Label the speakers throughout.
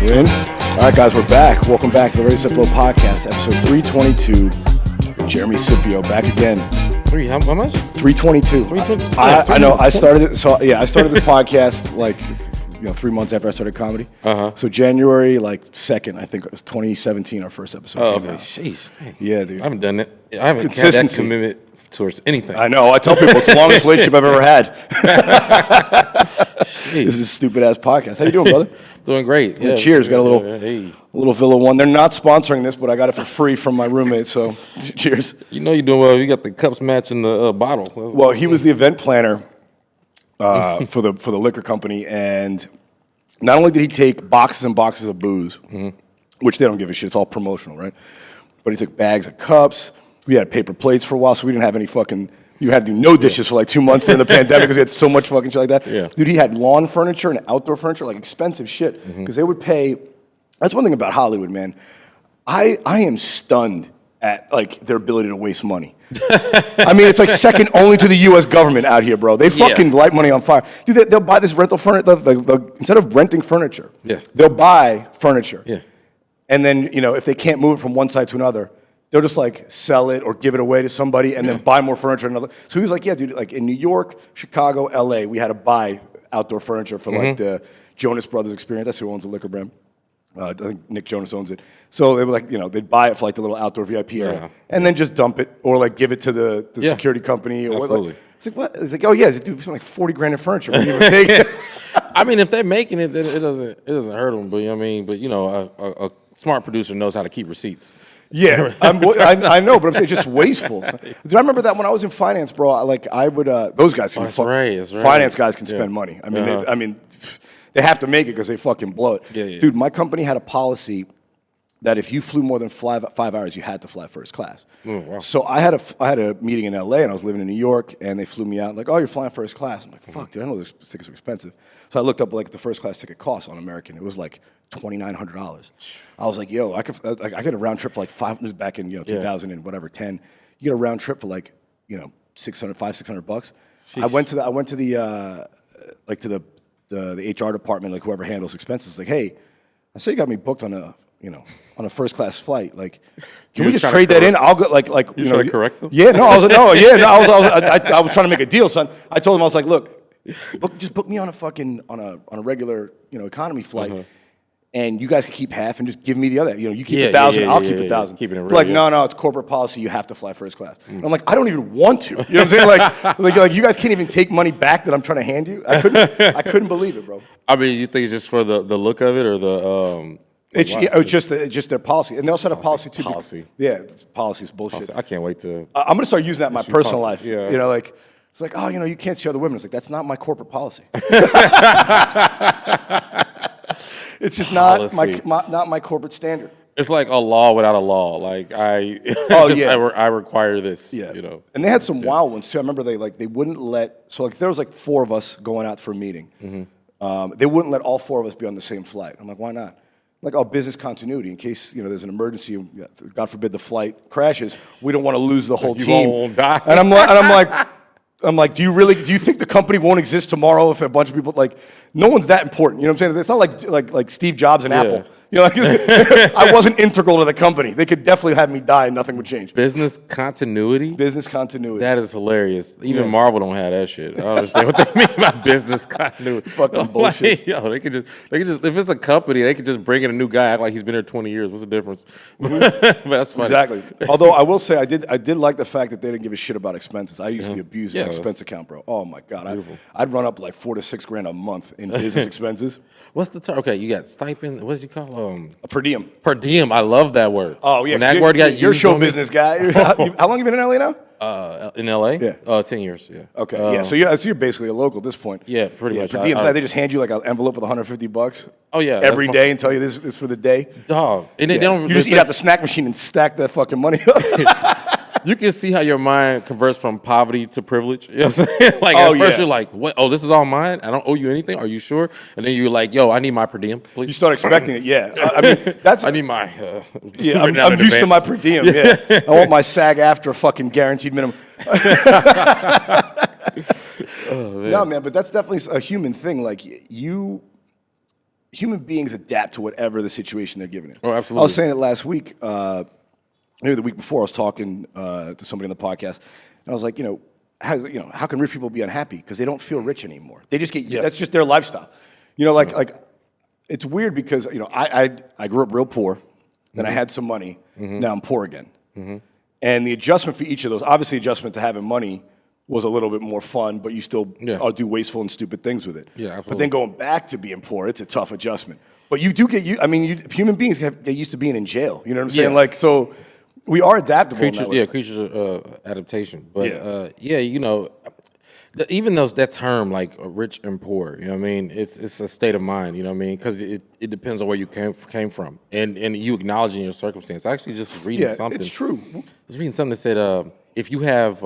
Speaker 1: We're in. All right, guys, we're back. Welcome back to the Jeremy Scippio podcast, episode 322. Jeremy Scippio back again.
Speaker 2: How much?
Speaker 1: 322.
Speaker 2: 322.
Speaker 1: I know. I started it. So yeah, I started this podcast like 3 months after I started comedy. So January 2nd, I think it was 2017, our first episode.
Speaker 2: Oh, okay. Jeez. Dang.
Speaker 1: Yeah, dude.
Speaker 2: I haven't done it. I haven't had that
Speaker 1: Consistency.
Speaker 2: commitment towards anything.
Speaker 1: I know. I tell people it's the longest relationship I've ever had. This is a stupid ass podcast. How you doing, brother?
Speaker 2: Doing great. Yeah,
Speaker 1: cheers. Got a little,
Speaker 2: Hey.
Speaker 1: little Villa One. They're not sponsoring this, but I got it for free from my roommate. So, cheers.
Speaker 2: You know you're doing well. You got the cups matching the bottle.
Speaker 1: Well, he was the event planner for the liquor company, and not only did he take boxes and boxes of booze, which they don't give a shit. It's all promotional, right? But he took bags of cups. We had paper plates for a while, so we didn't have any fucking. You had to do no dishes for like 2 months during the pandemic because we had so much fucking shit like that.
Speaker 2: Yeah.
Speaker 1: Dude, he had lawn furniture and outdoor furniture, like expensive shit, because they would pay. That's one thing about Hollywood, man. I am stunned at like their ability to waste money. I mean, it's like second only to the U.S. government out here, bro. They fucking light money on fire. Dude, they'll buy this rental furniture. Instead of renting furniture, they'll buy furniture.
Speaker 2: Yeah.
Speaker 1: And then, if they can't move it from one side to another, they'll just like sell it or give it away to somebody and then buy more furniture. Another. So he was like, yeah, dude, like in New York, Chicago, LA, we had to buy outdoor furniture for like the Jonas Brothers experience. That's who owns the liquor brand. I think Nick Jonas owns it. So they were like, they'd buy it for like the little outdoor VIP area and then just dump it or like give it to the security company. Or like, it's like, what? It's like, oh yeah, dude, it's like $40,000 in furniture. When you take it.
Speaker 2: I mean, if they're making it, then it doesn't hurt them. But a smart producer knows how to keep receipts.
Speaker 1: Yeah, I know, but I'm saying just wasteful. Dude, I remember that when I was in finance, bro. I would those guys can
Speaker 2: that's right.
Speaker 1: Finance guys can spend money. I mean, they have to make it because they fucking blow it.
Speaker 2: Yeah.
Speaker 1: Dude, my company had a policy that if you flew more than 5 hours, you had to fly first class.
Speaker 2: Oh, wow.
Speaker 1: So I had a meeting in LA and I was living in New York and they flew me out like, oh, you're flying first class. I'm like, fuck, dude, I know those tickets are expensive. So I looked up like the first class ticket cost on American. It was like $2,900. I was like, yo, I get a round trip for like $500 this back in 2000 and whatever 10. You get a round trip for like $600 bucks. I went to the HR department, like whoever handles expenses. Like, hey, I saw you got me booked on a first class flight. Like, can we just trade that in? I'll go like
Speaker 2: you trying to correct them?
Speaker 1: Yeah, no, I was like, no, yeah, no, I was trying to make a deal, son. I told him I was like, look, just book me on a fucking on a regular economy flight. And you guys can keep half and just give me the other. You keep 1,000, I'll keep 1,000.
Speaker 2: Keeping it real,
Speaker 1: like, no, it's corporate policy. You have to fly first class. And I'm like, I don't even want to. You know what I'm saying? Like you guys can't even take money back that I'm trying to hand you. I couldn't believe it, bro.
Speaker 2: I mean, you think it's just for the look of it or the?
Speaker 1: It's just their policy, and they also had a policy too.
Speaker 2: Policy.
Speaker 1: Policy is bullshit.
Speaker 2: I can't wait to.
Speaker 1: I'm gonna start using that in my personal life.
Speaker 2: Yeah.
Speaker 1: It's like, oh, you can't see other women. It's like that's not my corporate policy. It's just not my corporate standard.
Speaker 2: It's like a law without a law. Like I require this.
Speaker 1: Yeah. And they had some wild ones too. I remember they wouldn't let. So like there was like 4 of us going out for a meeting. They wouldn't let all 4 of us be on the same flight. I'm like, why not? Like, business continuity in case there's an emergency. God forbid the flight crashes. We don't want to lose the whole team.
Speaker 2: Won't die.
Speaker 1: And I'm like, do you think the company won't exist tomorrow if a bunch of people no one's that important? You know what I'm saying? It's not like Steve Jobs and Apple. I wasn't integral to the company. They could definitely have me die and nothing would change.
Speaker 2: Business continuity?
Speaker 1: Business continuity.
Speaker 2: That is hilarious. Even Marvel don't have that shit. I don't understand what they mean by business continuity.
Speaker 1: Fucking bullshit.
Speaker 2: They could just if it's a company, they could just bring in a new guy, act like he's been there 20 years. What's the difference? But that's funny.
Speaker 1: Exactly. Although I will say I did like the fact that they didn't give a shit about expenses. I used to abuse my expense account, bro. Oh my God. I'd run up like $4,000 to $6,000 a month in business expenses.
Speaker 2: What's the term? Okay, you got stipend. What does you call
Speaker 1: a per diem?
Speaker 2: Per diem. I love that word.
Speaker 1: Oh yeah,
Speaker 2: when that word got
Speaker 1: you're show business guy. How long you been in LA now?
Speaker 2: In LA?
Speaker 1: Yeah.
Speaker 2: 10 years. Yeah.
Speaker 1: Okay. So you're basically a local at this point.
Speaker 2: Yeah, pretty much.
Speaker 1: Per diem. They just hand you like an envelope with $150.
Speaker 2: Oh yeah.
Speaker 1: Every day and tell you this is for the day.
Speaker 2: Dog. And they don't.
Speaker 1: You just eat out the snack machine and stack that fucking money up.
Speaker 2: You can see how your mind converts from poverty to privilege. You know what I'm saying? Like at first you're like, what? Oh, this is all mine? I don't owe you anything? Are you sure? And then you're like, yo, I need my per diem, please.
Speaker 1: You start expecting it, yeah. I mean, that's...
Speaker 2: I need my...
Speaker 1: I'm used to my per diem, yeah. I want my SAG after fucking guaranteed minimum. No, man, but that's definitely a human thing. Like, human beings adapt to whatever the situation they're given in.
Speaker 2: Oh, absolutely.
Speaker 1: I was saying it last week, maybe the week before. I was talking to somebody on the podcast, and I was like, how can rich people be unhappy? Because they don't feel rich anymore. They just get that's just their lifestyle. Like it's weird because I grew up real poor, then I had some money, now I'm poor again, and the adjustment for each of those, obviously, adjustment to having money was a little bit more fun, but you still do wasteful and stupid things with it.
Speaker 2: Yeah, absolutely.
Speaker 1: But then going back to being poor, it's a tough adjustment. But you do get human beings get used to being in jail. You know what I'm saying? Like, so we are adaptable.
Speaker 2: Creatures adaptation. But even though that term like rich and poor, you know what I mean? It's a state of mind, you know what I mean? Because it depends on where you came from and you acknowledging your circumstance. I actually just reading something.
Speaker 1: It's true.
Speaker 2: I was reading something that said if you have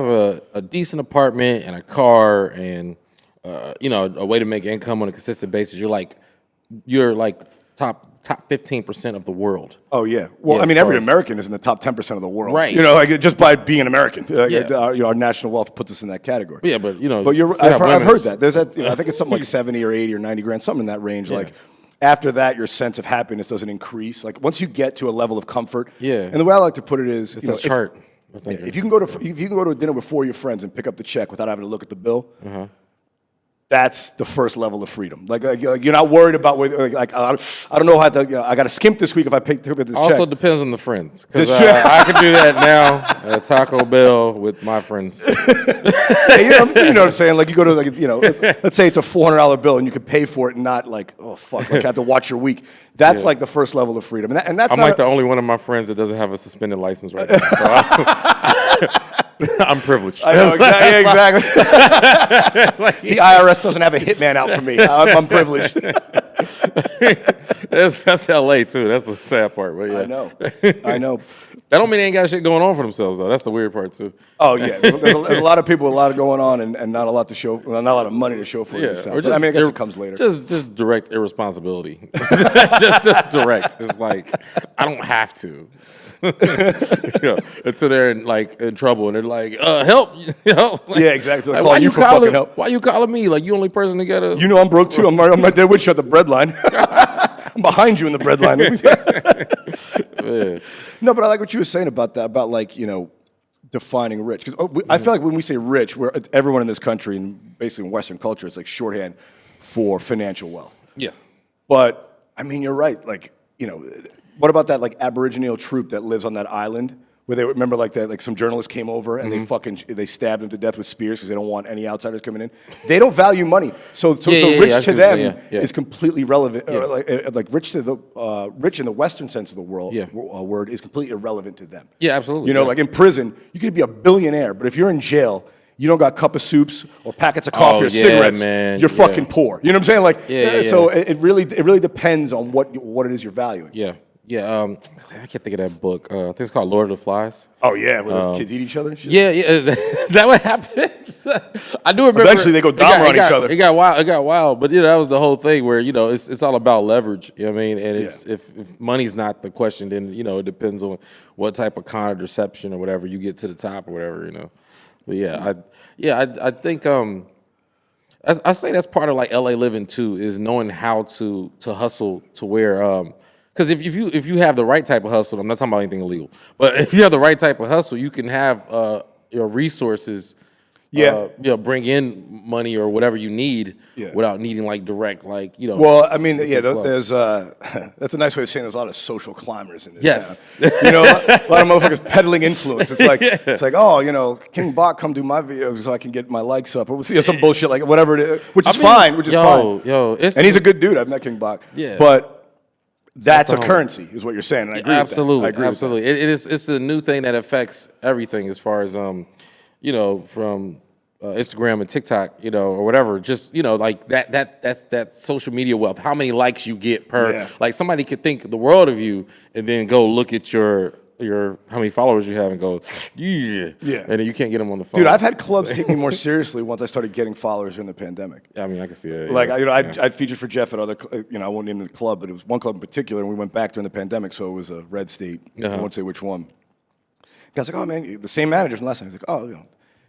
Speaker 2: a decent apartment and a car and a way to make income on a consistent basis, you're like top 15% of the world.
Speaker 1: Oh yeah. Well, every American is in the top 10% of the world.
Speaker 2: Right.
Speaker 1: Just by being an American. Our national wealth puts us in that category.
Speaker 2: Yeah, but
Speaker 1: I've heard that. There's that. I think it's something like 70 or 80 or 90 grand, something in that range. Yeah. Like after that, your sense of happiness doesn't increase. Like once you get to a level of comfort. Yeah. And the way I like to put it is,
Speaker 2: it's a chart.
Speaker 1: If you can go to a dinner with 4 of your friends and pick up the check without having to look at the bill, that's the first level of freedom. Like you're not worried about whether I don't know how to. I got to skimp this week if I pick up this check.
Speaker 2: Also depends on the friends. Because I can do that now at Taco Bell with my friends.
Speaker 1: You know what I'm saying? Like you go to let's say it's a $400 bill and you could pay for it and not like I have to watch your week. That's like the first level of freedom. And that's
Speaker 2: I'm like the only one of my friends that doesn't have a suspended license right now. So I'm privileged.
Speaker 1: I know, exactly. The IRS doesn't have a hitman out for me. I'm privileged.
Speaker 2: That's LA too. That's the sad part. But yeah.
Speaker 1: I know.
Speaker 2: That don't mean they ain't got shit going on for themselves though. That's the weird part too.
Speaker 1: Oh yeah, there's a lot of people with a lot going on and not a lot to show, not a lot of money to show for it. I guess it comes later.
Speaker 2: Just direct irresponsibility. just direct. It's like I don't have to. Until they're in trouble and they're like, help.
Speaker 1: Yeah, exactly. Like, why you for fucking help?
Speaker 2: Why you calling me? Like you only person to get a.
Speaker 1: I'm broke too. I'm right there with you at the bread line. I'm behind you in the bread line. No, but I like what you were saying about that, about defining rich. Because I feel like when we say rich, everyone in this country and basically in Western culture, it's like shorthand for financial wealth.
Speaker 2: Yeah.
Speaker 1: But you're right. What about that Aboriginal troop that lives on that island? Where they remember some journalists came over and they stabbed him to death with spears because they don't want any outsiders coming in. They don't value money, so rich to them is completely irrelevant. Rich to the rich in the Western sense of the word is completely irrelevant to them.
Speaker 2: Yeah, absolutely.
Speaker 1: Like in prison, you could be a billionaire, but if you're in jail, you don't got a cup of soups or packets of coffee or cigarettes. Man. You're fucking poor. You know what I'm saying? So it really depends on what it is you're valuing.
Speaker 2: Yeah. Yeah, I can't think of that book. I think it's called Lord of the Flies.
Speaker 1: Oh yeah, where the kids eat each other and shit?
Speaker 2: Yeah. Is that what happens? I do remember.
Speaker 1: Eventually they go Dahmer on each other.
Speaker 2: It got wild. But that was the whole thing where it's all about leverage. You know what I mean? And if money's not the question, then it depends on what type of con or deception or whatever you get to the top or whatever. But I think I say that's part of LA living too, is knowing how to hustle to where. Because if you have the right type of hustle, I'm not talking about anything illegal, but if you have the right type of hustle, you can have your resources, bring in money or whatever you need without needing direct.
Speaker 1: Well, there's that's a nice way of saying there's a lot of social climbers in this.
Speaker 2: Yes,
Speaker 1: town. A lot of motherfuckers peddling influence. It's like King Bach come do my videos so I can get my likes up, or some bullshit like whatever it is, which is fine. And he's a good dude. I've met King Bach.
Speaker 2: Yeah,
Speaker 1: but. That's a currency, is what you're saying. And I agree
Speaker 2: absolutely,
Speaker 1: with that.
Speaker 2: Absolutely. It's a new thing that affects everything as far as from Instagram and TikTok, or whatever. Just that's social media wealth. How many likes you get per somebody could think the world of you and then go look at your how many followers you have and go, and then you can't get them on the phone.
Speaker 1: Dude, I've had clubs take me more seriously once I started getting followers during the pandemic.
Speaker 2: I can see that.
Speaker 1: I'd featured for Jeff at other, I won't name the club, but it was one club in particular, and we went back during the pandemic, so it was a red state. I won't say which one. Guys like, oh man, the same manager from last time. He's like,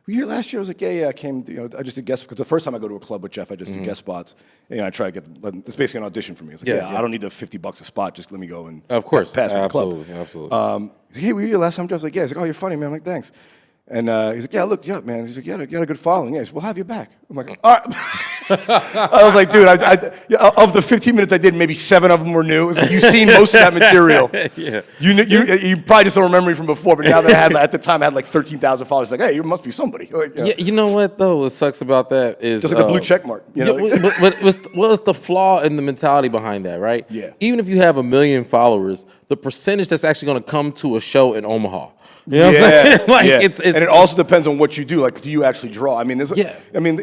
Speaker 1: were you here last year? I was like, yeah, I came, I just did guest, because the first time I go to a club with Jeff, I just do guest spots. And I try to it's basically an audition for me. It's like, I don't need the $50 a spot, just let me go and
Speaker 2: of course,
Speaker 1: pass with the club.
Speaker 2: Absolutely.
Speaker 1: He's like, hey, were you here last time? Jeff was like, yeah. He's like, oh, you're funny, man. I'm like, thanks. And he's like, yeah, I looked you up, man. He's like, you had a good following. Yeah, he's like, we'll have you back. I'm like, all right. I was like, dude, of the 15 minutes I did, maybe 7 of them were new. It was like, you've seen most of that material.
Speaker 2: Yeah.
Speaker 1: You probably just don't remember me from before, but now that at the time I had like 13,000 followers, like, hey, you must be somebody. Like,
Speaker 2: Yeah, you know what though? What sucks about that is
Speaker 1: just like the blue check mark.
Speaker 2: But it's the flaw in the mentality behind that, right?
Speaker 1: Yeah.
Speaker 2: Even if you have 1 million followers, the percentage that's actually going to come to a show in Omaha. You know what I'm saying? Like, it's
Speaker 1: and it also depends on what you do. Like, do you actually draw? I mean,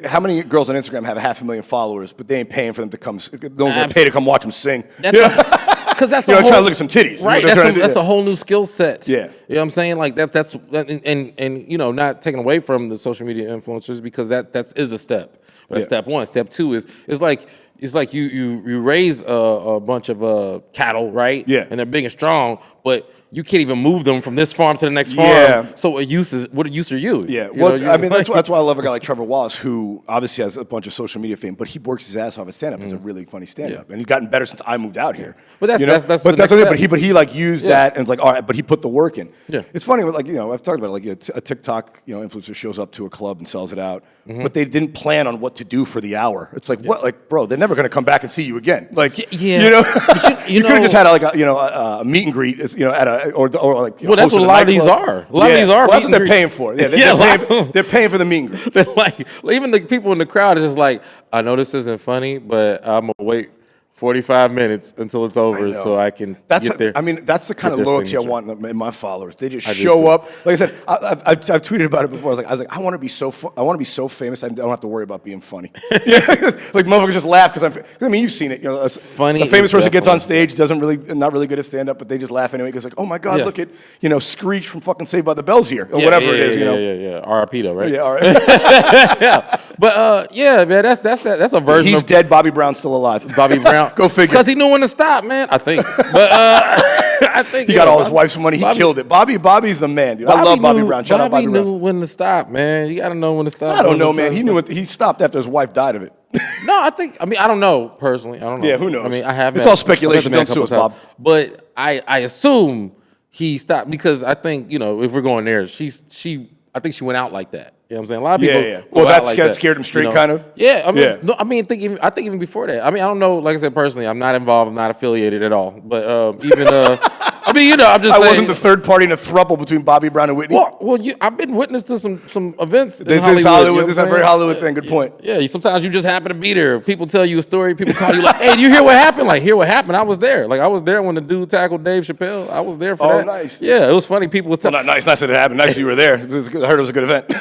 Speaker 1: how many girls on Instagram have 500,000 followers, but they ain't paying for them to come? No one's gonna pay to come watch them sing.
Speaker 2: Because that's
Speaker 1: trying to look at some titties,
Speaker 2: right? That's a whole new skill set.
Speaker 1: Yeah,
Speaker 2: you know what I'm saying? Like that's and not taking away from the social media influencers, because that is a step. But that's step one. Step two is it's like you raise a bunch of cattle, right?
Speaker 1: Yeah,
Speaker 2: and they're big and strong, but you can't even move them from this farm to the next farm.
Speaker 1: Yeah.
Speaker 2: So what use are you?
Speaker 1: Yeah. That's why I love a guy like Trevor Wallace, who obviously has a bunch of social media fame, but he works his ass off at stand-up. He's a really funny stand-up, and he's gotten better since I moved out here.
Speaker 2: But that's
Speaker 1: but he like used that and it's like, all right, but he put the work in.
Speaker 2: Yeah.
Speaker 1: It's funny, like I've talked about it, like a TikTok influencer shows up to a club and sells it out, but they didn't plan on what to do for the hour. It's like what, like, bro, they're never going to come back and see you again. Like, you could have just had a meet and greet, at a or like.
Speaker 2: Well, that's what a lot of these are. A lot of these are.
Speaker 1: Well, that's what they're paying for. Yeah, they're paying for the meet and greet.
Speaker 2: They're like, even the people in the crowd is just like, I know this isn't funny, but I'm gonna wait 45 minutes until it's over so I can get there.
Speaker 1: I mean, that's the kind of loyalty I want in my follevers. They just show up. Like I said, I've tweeted about it before. I was like, I want to be so famous. I don't have to worry about being funny. Like motherfuckers just laugh because you've seen it.
Speaker 2: Funny.
Speaker 1: A famous person gets on stage, not really good at stand up, but they just laugh anyway because like, oh my god, look at Screech from fucking Saved by the Bell's here or whatever it is.
Speaker 2: Yeah. R.I.P. though, right?
Speaker 1: Yeah, R.I.P.
Speaker 2: Yeah. But man, that's a version.
Speaker 1: He's dead. Bobby Brown's still alive.
Speaker 2: Bobby Brown.
Speaker 1: Go figure.
Speaker 2: Because he knew when to stop, man. I think. But I think
Speaker 1: he got all his wife's money. He killed it. Bobby's the man, dude. I love Bobby Brown. Shout out Bobby Brown.
Speaker 2: Bobby knew when to stop, man. You got to know when to stop.
Speaker 1: I don't know, man. He knew he stopped after his wife died of it.
Speaker 2: No, I don't know personally. I don't know.
Speaker 1: Yeah, who knows?
Speaker 2: I mean, I have.
Speaker 1: It's all speculation. Don't sue us, Bob.
Speaker 2: But I assume he stopped because I think if we're going there, I think she went out like that. You know what I'm saying? A lot of people.
Speaker 1: Yeah. Well, that scared him straight, kind of.
Speaker 2: Yeah. I think even before that. I mean, I don't know. Like I said, personally, I'm not involved. I'm not affiliated at all. But I'm just saying.
Speaker 1: I wasn't the third party in a throuple between Bobby Brown and Whitney.
Speaker 2: Well, I've been witness to some events.
Speaker 1: This is Hollywood. This is a very Hollywood thing. Good point.
Speaker 2: Yeah. Sometimes you just happen to be there. People tell you a story. People call you like, "Hey, do you hear what happened?" Like, hear what happened? I was there. Like, I was there when the dude tackled Dave Chappelle. I was there for that.
Speaker 1: Oh, nice.
Speaker 2: Yeah, it was funny. People was
Speaker 1: telling. Well, not nice. Nice that it happened. Nice that you were there. I heard it was a good event.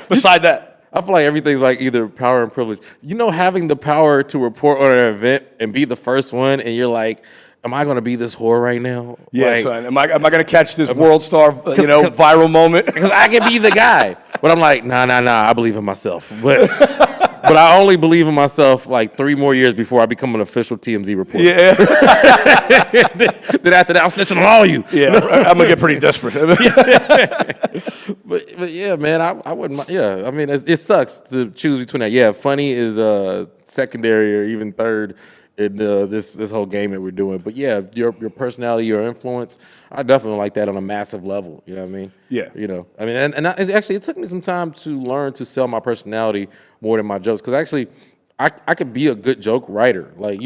Speaker 1: Besides that.
Speaker 2: I feel like everything's like either power and privilege. Having the power to report on an event and be the first one, and you're like, am I going to be this whore right now?
Speaker 1: Yeah, like, son. Am I going to catch this world star, viral moment?
Speaker 2: Because I can be the guy. But I'm like, nah. I believe in myself. But I only believe in myself like 3 more years before I become an official TMZ reporter.
Speaker 1: Yeah.
Speaker 2: Then after that, I'm snitching on all you.
Speaker 1: Yeah, I'm gonna get pretty desperate.
Speaker 2: But yeah, man, I wouldn't mind. Yeah, I mean, it sucks to choose between that. Yeah, funny is secondary or even third in this whole game that we're doing. But yeah, your personality, your influence, I definitely like that on a massive level. You know what I mean?
Speaker 1: Yeah.
Speaker 2: I mean, and it took me some time to learn to sell my personality more than my jokes, because actually, I could be a good joke writer. Like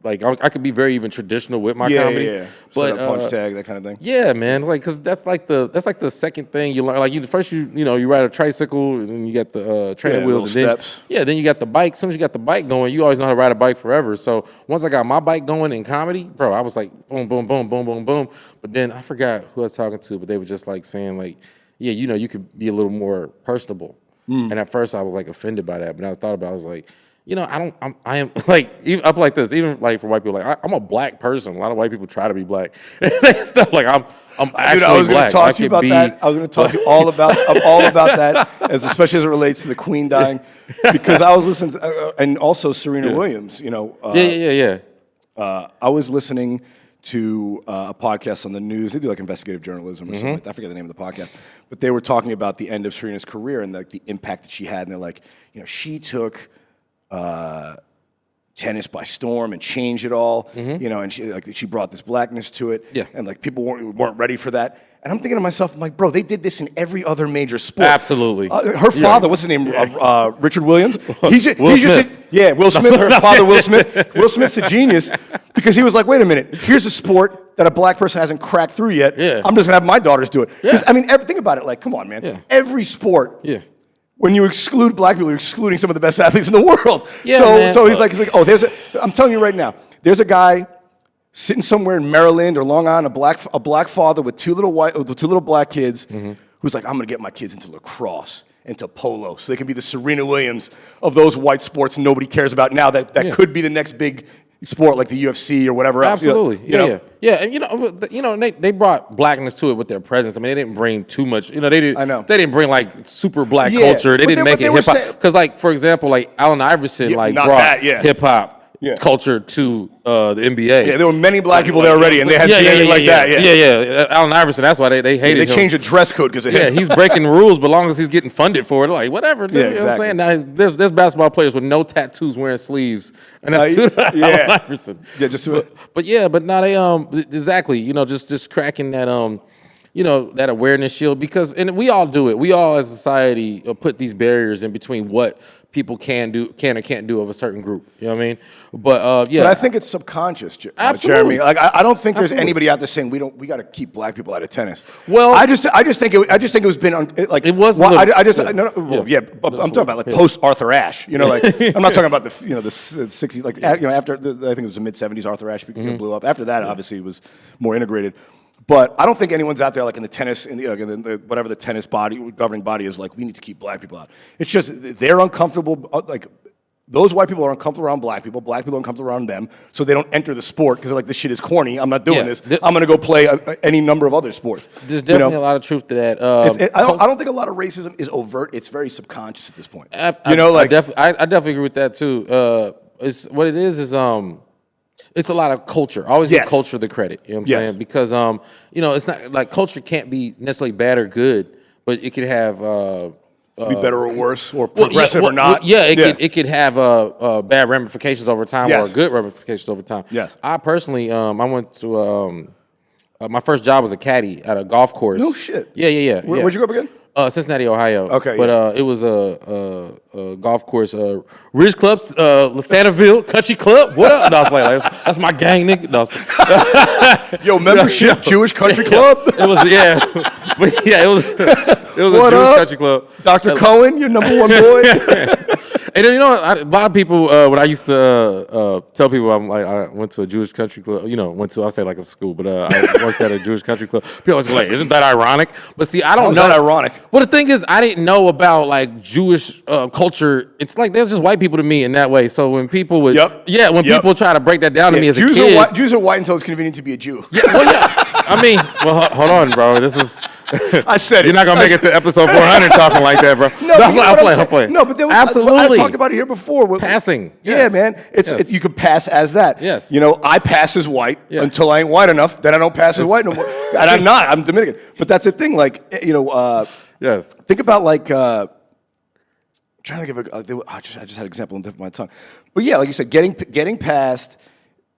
Speaker 2: I could be very even traditional with my comedy.
Speaker 1: Yeah.
Speaker 2: But
Speaker 1: punch tag, that kind of thing.
Speaker 2: Yeah, man. Like, cause that's like the second thing you learn. Like, first you ride a tricycle, and then you got the training wheels, and
Speaker 1: steps.
Speaker 2: Then you got the bike. As soon as you got the bike going, you always know how to ride a bike forever. So once I got my bike going in comedy, bro, I was like boom, boom, boom, boom, boom, boom. But then I forgot who I was talking to, but they were just like saying like, yeah, you could be a little more personable. And at first I was like offended by that, but I thought about it, I was like, I am like, even up like this, even like for white people, like I'm a black person. A lot of white people try to be black. Stuff like I'm actually
Speaker 1: Dude, I was
Speaker 2: black.
Speaker 1: Talk to you about that. I was going to talk to you all about that, especially as it relates to the Queen dying, because I was listening to, and also Serena Williams.
Speaker 2: Yeah.
Speaker 1: I was listening to a podcast on the news. They do like investigative journalism or something like that. I forget the name of the podcast. But they were talking about the end of Serena's career and like the impact that she had. And they're like, she took tennis by storm and changed it all. And she brought this blackness to it.
Speaker 2: Yeah.
Speaker 1: And like people weren't ready for that. And I'm thinking to myself, I'm like, bro, they did this in every other major sport.
Speaker 2: Absolutely.
Speaker 1: Her father, what's his name? Richard Williams.
Speaker 2: Will Smith.
Speaker 1: Will Smith. Her father, Will Smith. Will Smith's a genius because he was like, wait a minute, here's a sport that a black person hasn't cracked through yet.
Speaker 2: Yeah.
Speaker 1: I'm just gonna have my daughters do it.
Speaker 2: Yeah.
Speaker 1: I mean, think about it. Like, come on, man.
Speaker 2: Yeah.
Speaker 1: Every sport.
Speaker 2: Yeah.
Speaker 1: When you exclude black people, you're excluding some of the best athletes in the world.
Speaker 2: Yeah,
Speaker 1: so he's like, I'm telling you right now, there's a guy sitting somewhere in Maryland or Long Island, a black father with two little black kids, who's like, I'm gonna get my kids into lacrosse, into polo, so they can be the Serena Williams of those white sports nobody cares about now. That could be the next big sport, like the UFC or whatever else.
Speaker 2: Absolutely, yeah. And they brought blackness to it with their presence. I mean, they didn't bring too much. They didn't.
Speaker 1: I know.
Speaker 2: They didn't bring like super black culture. They didn't make it hip hop. Because, like, for example, like Allen Iverson, brought hip hop culture to the NBA.
Speaker 1: Yeah, there were many black people there already, and they had anything like that.
Speaker 2: Yeah. Allen Iverson. That's why they hated him.
Speaker 1: They changed the dress code because of him.
Speaker 2: Yeah, he's breaking rules, but as long as he's getting funded for it, like whatever.
Speaker 1: Yeah,
Speaker 2: you know what I'm saying? Now, there's basketball players with no tattoos wearing sleeves, and that's Allen Iverson.
Speaker 1: Yeah, just
Speaker 2: but now they exactly just cracking that that awareness shield and we all do it. We all as a society put these barriers in between what people can or can't do of a certain group. You know what I mean? But
Speaker 1: But I think it's subconscious,
Speaker 2: Absolutely.
Speaker 1: Jeremy. Like I don't think there's anybody out there saying we got to keep black people out of tennis.
Speaker 2: Well,
Speaker 1: I just think it was been like
Speaker 2: it was.
Speaker 1: Well, I'm talking about like post Arthur Ashe. I'm not talking about the 60s. Like after I think it was the mid 70s Arthur Ashe blew up. After that, obviously, it was more integrated. But I don't think anyone's out there like in the tennis, whatever the tennis governing body is like, we need to keep black people out. It's just they're uncomfortable. Like those white people are uncomfortable around black people. Black people are uncomfortable around them, so they don't enter the sport because they're like, this shit is corny. I'm not doing this. I'm going to go play any number of other sports.
Speaker 2: There's definitely a lot of truth to that.
Speaker 1: I don't think a lot of racism is overt. It's very subconscious at this point.
Speaker 2: I definitely agree with that too. It's what it is. It's a lot of culture. I always give culture the credit. You know what I'm saying? Because it's not like culture can't be necessarily bad or good, but it could have
Speaker 1: be better or worse, or progressive or not.
Speaker 2: It could have bad ramifications over time or good ramifications over time.
Speaker 1: Yes.
Speaker 2: I personally, I went to my first job was a caddy at a golf course.
Speaker 1: No shit.
Speaker 2: Yeah.
Speaker 1: Where'd you go up again?
Speaker 2: Cincinnati, Ohio.
Speaker 1: Okay,
Speaker 2: but it was a golf course, Ridge Club, Santaville Country Club. What up? No, I was like, that's my gang, nigga. No,
Speaker 1: yo, membership, Jewish Country Club.
Speaker 2: It was but it was a Jewish country club.
Speaker 1: Dr. Cohen, your number one boy.
Speaker 2: And a lot of people when I used to tell people I went to a Jewish country club. I say like a school, but I worked at a Jewish country club. People always go like, "Isn't that ironic?" But see, I don't know.
Speaker 1: How's that ironic?
Speaker 2: Well, the thing is, I didn't know about like Jewish culture. It's like there's just white people to me in that way. So when people would, people try to break that down to me as a kid,
Speaker 1: Jews are white until it's convenient to be a Jew.
Speaker 2: I mean, hold on, bro. This is.
Speaker 1: I said
Speaker 2: you're not gonna make it to episode 400 talking like that, bro.
Speaker 1: I'll play. No, but
Speaker 2: absolutely.
Speaker 1: I talked about it here before.
Speaker 2: Passing.
Speaker 1: Yeah, man. You could pass as that.
Speaker 2: Yes.
Speaker 1: I pass as white until I ain't white enough. Then I don't pass as white no more. And I'm not. I'm Dominican. But that's the thing. Like,
Speaker 2: yes.
Speaker 1: Think about like. I'm trying to think of I just had an example on the tip of my tongue. But yeah, like you said, getting past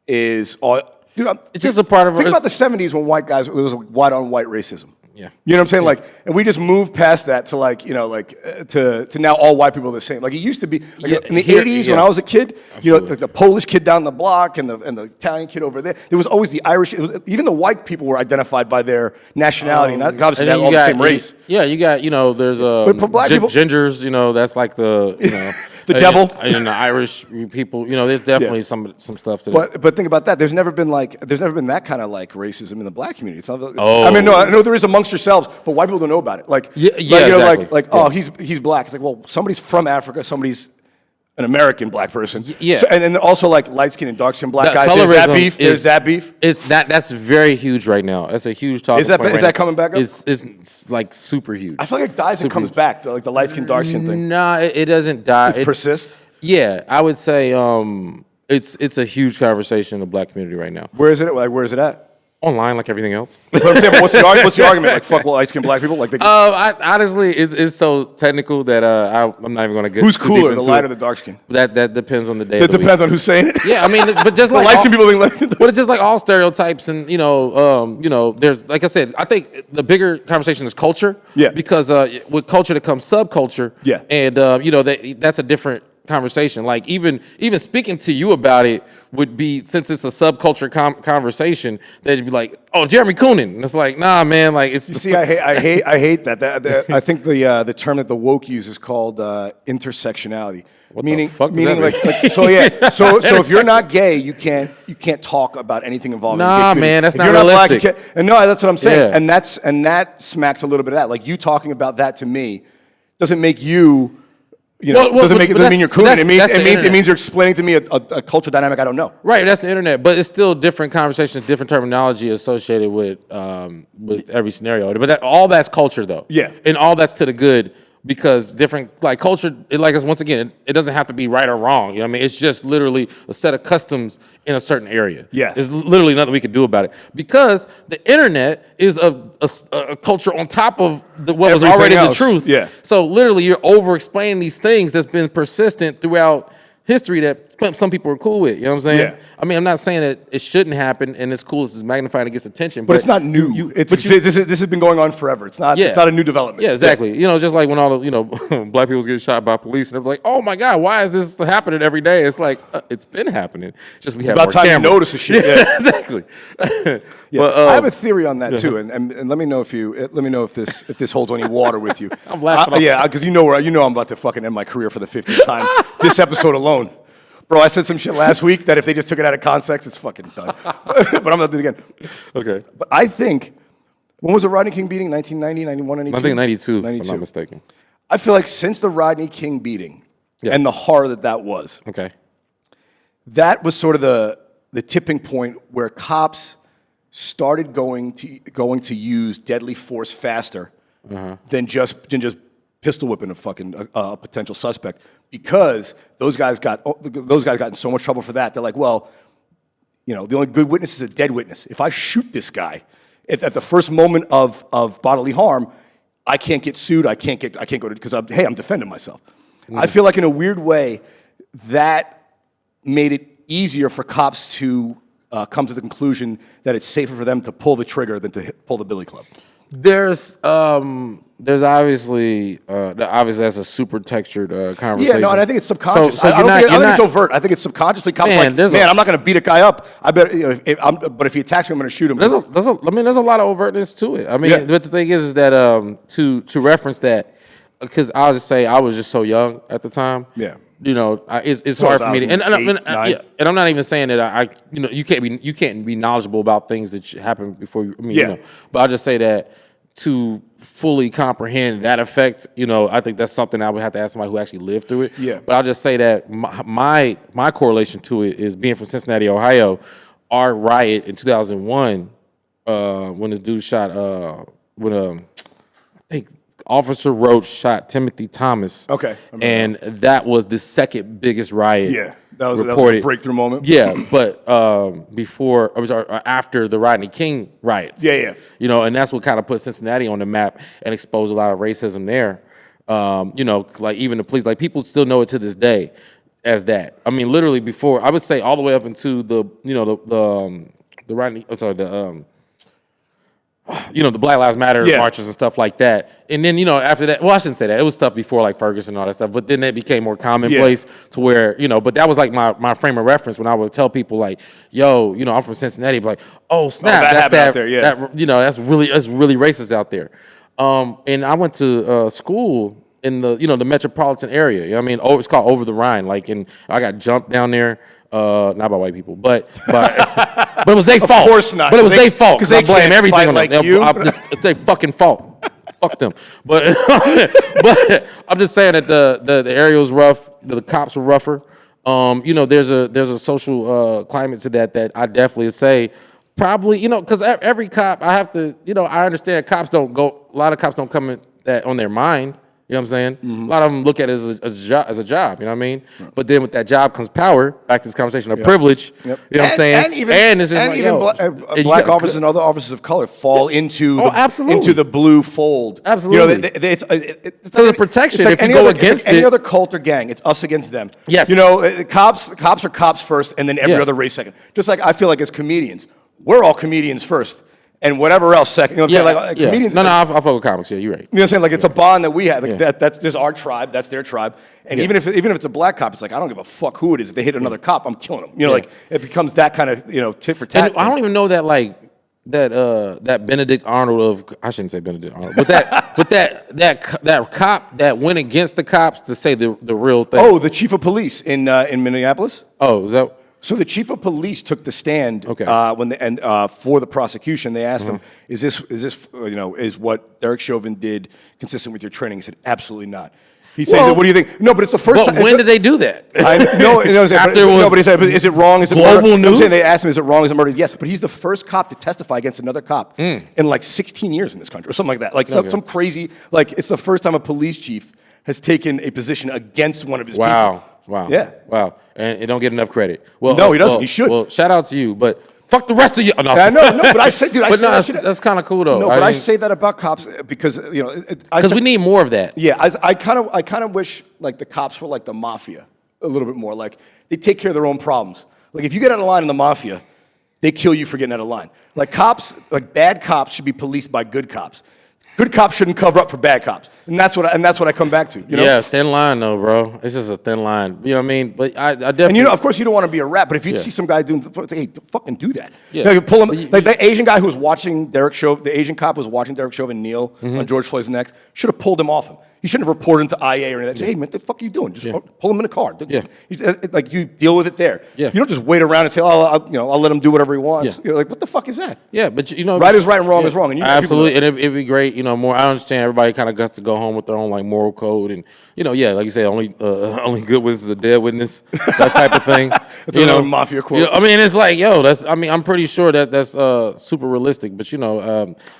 Speaker 1: is all. Dude,
Speaker 2: it's just a part of.
Speaker 1: Think about the '70s when white guys. There was white on white racism.
Speaker 2: Yeah.
Speaker 1: You know what I'm saying? Like, and we just moved past that to like, to now all white people are the same. Like it used to be in the 80s when I was a kid, the Polish kid down the block and the Italian kid over there. There was always the Irish. Even the white people were identified by their nationality. Not obviously they're all the same race.
Speaker 2: You got there's
Speaker 1: but for black people,
Speaker 2: gingers. That's like the
Speaker 1: the devil.
Speaker 2: And the Irish people, there's definitely some stuff to that.
Speaker 1: But think about that. There's never been that kind of like racism in the black community. It's not, I mean, no, I know there is amongst yourselves, but white people don't know about it. Like,
Speaker 2: exactly.
Speaker 1: Oh, he's black. It's like, well, somebody's from Africa, somebody's an American black person.
Speaker 2: Yeah.
Speaker 1: So, and then also like light skin and dark skin black guys. There's that beef.
Speaker 2: That's very huge right now. That's a huge talk.
Speaker 1: Is that coming back up?
Speaker 2: It's like super huge.
Speaker 1: I feel like it dies and comes back, like the light skin, dark skin thing.
Speaker 2: Nah, it doesn't die.
Speaker 1: It persists?
Speaker 2: Yeah, I would say It's a huge conversation in the black community right now.
Speaker 1: Where is it? Like, where is it at?
Speaker 2: Online, like everything else.
Speaker 1: But I'm saying, but what's the argument? Like, fuck light skinned black people? Like,
Speaker 2: Honestly, it's so technical that I'm not even going to get.
Speaker 1: Who's
Speaker 2: too deep
Speaker 1: cooler, the
Speaker 2: into
Speaker 1: light
Speaker 2: it.
Speaker 1: or the dark skin?
Speaker 2: That depends on the day.
Speaker 1: It depends on who's saying it.
Speaker 2: Yeah, I mean, but just like
Speaker 1: light skinned people think like.
Speaker 2: But it's just like all stereotypes, and there's, like I said, I think the bigger conversation is culture.
Speaker 1: Yeah.
Speaker 2: Because with culture that comes subculture.
Speaker 1: Yeah.
Speaker 2: And that's a different conversation. Like even speaking to you about it would be, since it's a subculture conversation, that you'd be like, oh, Jeremy Coonan. And it's like, nah, man. Like it's.
Speaker 1: You see, I hate that. I think the term that the woke use is called intersectionality. Meaning like so yeah. So if you're not gay, you can't talk about anything involving the gay community.
Speaker 2: Man, that's
Speaker 1: if
Speaker 2: not
Speaker 1: you're not
Speaker 2: realistic.
Speaker 1: black, you can't. And no, that's what I'm saying.
Speaker 2: Yeah.
Speaker 1: And that smacks a little bit of that. Like you talking about that to me doesn't make you. Doesn't mean you're cool. It means you're explaining to me a cultural dynamic I don't know.
Speaker 2: Right, that's the internet, but it's still different conversations, different terminology associated with every scenario. But all that's culture, though.
Speaker 1: Yeah,
Speaker 2: and all that's to the good, because different culture. Once again, it doesn't have to be right or wrong. You know what I mean? It's just literally a set of customs in a certain area.
Speaker 1: Yes.
Speaker 2: There's literally nothing we can do about it, because the internet is a culture on top of what was already the truth.
Speaker 1: Yeah.
Speaker 2: So literally, you're over-explaining these things that's been persistent throughout history that some people are cool with. You know what I'm saying?
Speaker 1: Yeah.
Speaker 2: I mean, I'm not saying that it shouldn't happen and it's cool, it's magnified and gets attention.
Speaker 1: But it's not new. This has been going on forever. It's not a new development.
Speaker 2: Yeah, exactly. Yeah. Just like when all the black people was getting shot by police and they're like, oh my God, why is this happening every day? It's like, it's been happening. Just we have
Speaker 1: about
Speaker 2: more
Speaker 1: time
Speaker 2: cameras.
Speaker 1: You notice the shit. Yeah,
Speaker 2: exactly.
Speaker 1: Yeah. But, I have a theory on that too, and let me know if this holds any water with you.
Speaker 2: I'm laughing.
Speaker 1: Because I'm about to fucking end my career for the 15th time this episode alone. Bro, I said some shit last week that if they just took it out of context, it's fucking done. But I'm not doing it again.
Speaker 2: Okay.
Speaker 1: But I think, when was the Rodney King beating? 1990, 91, 92?
Speaker 2: I think 92, if I'm not mistaken.
Speaker 1: I feel like since the Rodney King beating and the horror that was,
Speaker 2: okay,
Speaker 1: that was sort of the tipping point where cops started going to use deadly force faster than just pistol whipping a fucking potential suspect, because those guys got in so much trouble for that. They're like, well, the only good witness is a dead witness. If I shoot this guy at the first moment of bodily harm, I can't get sued. I can't go to, because I'm defending myself. I feel like in a weird way that made it easier for cops to come to the conclusion that it's safer for them to pull the trigger than to pull the billy club.
Speaker 2: There's obviously that's a super textured conversation.
Speaker 1: Yeah, no, and I think it's subconscious.
Speaker 2: So
Speaker 1: I don't think it's overt. I think it's subconsciously. Cops I'm not going to beat a guy up. I bet, but if he attacks me, I'm going to shoot him.
Speaker 2: There's a lot of overtness to it. I mean, but the thing is that to reference that, because I'll just say I was just so young at the time.
Speaker 1: Yeah.
Speaker 2: It's hard for me to, and I'm not even saying that you can't be knowledgeable about things that happened before you. But I'll just say that to fully comprehend that effect, I think that's something I would have to ask somebody who actually lived through it.
Speaker 1: Yeah.
Speaker 2: But I'll just say that my correlation to it is being from Cincinnati, Ohio. Our riot in 2001, when this dude shot, I think Officer Roach shot Timothy Thomas.
Speaker 1: Okay.
Speaker 2: And that was the second biggest riot.
Speaker 1: Yeah. That was a breakthrough moment.
Speaker 2: Yeah, but after the Rodney King riots.
Speaker 1: Yeah.
Speaker 2: And that's what kind of put Cincinnati on the map and exposed a lot of racism there. Like even the police, like people still know it to this day as that. I mean, literally before, I would say all the way up into the Rodney, the Black Lives Matter marches and stuff like that. And then, after that, well, I shouldn't say that. It was stuff before like Ferguson and all that stuff, but then it became more commonplace to where, but that was like my frame of reference when I would tell people like, yo, I'm from Cincinnati, but like, oh, snap,
Speaker 1: that's that out there,
Speaker 2: that's really racist out there. And I went to school in the metropolitan area. You know what I mean? It's called Over the Rhine. And I got jumped down there. Not by white people, but it was their fault.
Speaker 1: Of course not.
Speaker 2: But it was their fault
Speaker 1: because they
Speaker 2: blame everything on
Speaker 1: like
Speaker 2: them.
Speaker 1: you.
Speaker 2: It's their fucking fault. Fuck them. But I'm just saying that the area was rough. The cops were rougher. There's a social climate to that I definitely say probably because every cop I have to I understand cops don't go. A lot of cops don't come in that on their mind. You know what I'm saying? A lot of them look at it as a job, you know what I mean? But then with that job comes power, back to this conversation of privilege, you know what I'm saying?
Speaker 1: Black officers and other officers of color fall into the blue fold.
Speaker 2: Absolutely.
Speaker 1: You know, it's
Speaker 2: like the protection. If you go against
Speaker 1: any other cult or gang, it's us against them.
Speaker 2: Yes.
Speaker 1: You know, cops are cops first, and then every other race second. Just like I feel like as comedians, we're all comedians first. And whatever else second, you know what I'm saying? Like comedians.
Speaker 2: No, I follow comics. Yeah, you're right.
Speaker 1: You know what I'm saying? Like it's a bond that we have. Like that's just our tribe. That's their tribe. And even if it's a black cop, it's like I don't give a fuck who it is. If they hit another cop, I'm killing them. You know, like it becomes that kind of tit for tat.
Speaker 2: And I don't even know that that Benedict Arnold I shouldn't say Benedict Arnold, but that cop that went against the cops to say the real thing.
Speaker 1: Oh, the chief of police in Minneapolis.
Speaker 2: Oh, is that?
Speaker 1: So the chief of police took the stand for the prosecution. They asked him, "Is this is what Derek Chauvin did consistent with your training?" He said, "Absolutely not." He says, "What do you think?" No, but it's the first time.
Speaker 2: When did they do that?
Speaker 1: Nobody said, "Is it wrong? Is it
Speaker 2: global
Speaker 1: murder?"
Speaker 2: news?
Speaker 1: I'm saying they asked him, "Is it wrong? Is it murder?" Yes, but he's the first cop to testify against another cop in like 16 years in this country or something like that. Like some crazy. Like it's the first time a police chief has taken a position against one of his people.
Speaker 2: Wow.
Speaker 1: Yeah.
Speaker 2: Wow. And it don't get enough credit. Well,
Speaker 1: no, he doesn't. He should.
Speaker 2: Well, shout out to you, but fuck the rest of you. No,
Speaker 1: but I say, dude,
Speaker 2: that's kind of cool though.
Speaker 1: No, but I say that about cops because
Speaker 2: because we need more of that.
Speaker 1: Yeah, I kind of wish like the cops were like the mafia a little bit more. Like they take care of their own problems. Like if you get out of line in the mafia, they kill you for getting out of line. Like cops, like bad cops should be policed by good cops. Good cops shouldn't cover up for bad cops, and that's what I come back to. You know?
Speaker 2: Yeah, thin line though, bro. It's just a thin line. You know what I mean? But I definitely.
Speaker 1: And of course, you don't want to be a rat, but if you see some guy doing, hey, fucking do that. Yeah. You pull him like the Asian guy who was watching Derek Chauvin, the Asian cop who was watching Derek Chauvin kneel on George Floyd's neck, should have pulled him off him. He shouldn't have reported him to IA or anything. Say, hey, man, what the fuck are you doing? Just pull him in the car. Like you deal with it there. Yeah. You don't just wait around and say, I'll let him do whatever he wants. You're like, what the fuck is that?
Speaker 2: Yeah, but
Speaker 1: right is right and wrong is wrong. And
Speaker 2: absolutely, and it'd be great. More. I understand everybody kind of got to go home with their own like moral code, and like you say, only good witness is a dead witness, that type of thing.
Speaker 1: It's a mafia quote.
Speaker 2: I mean, it's like, I'm pretty sure that's super realistic. But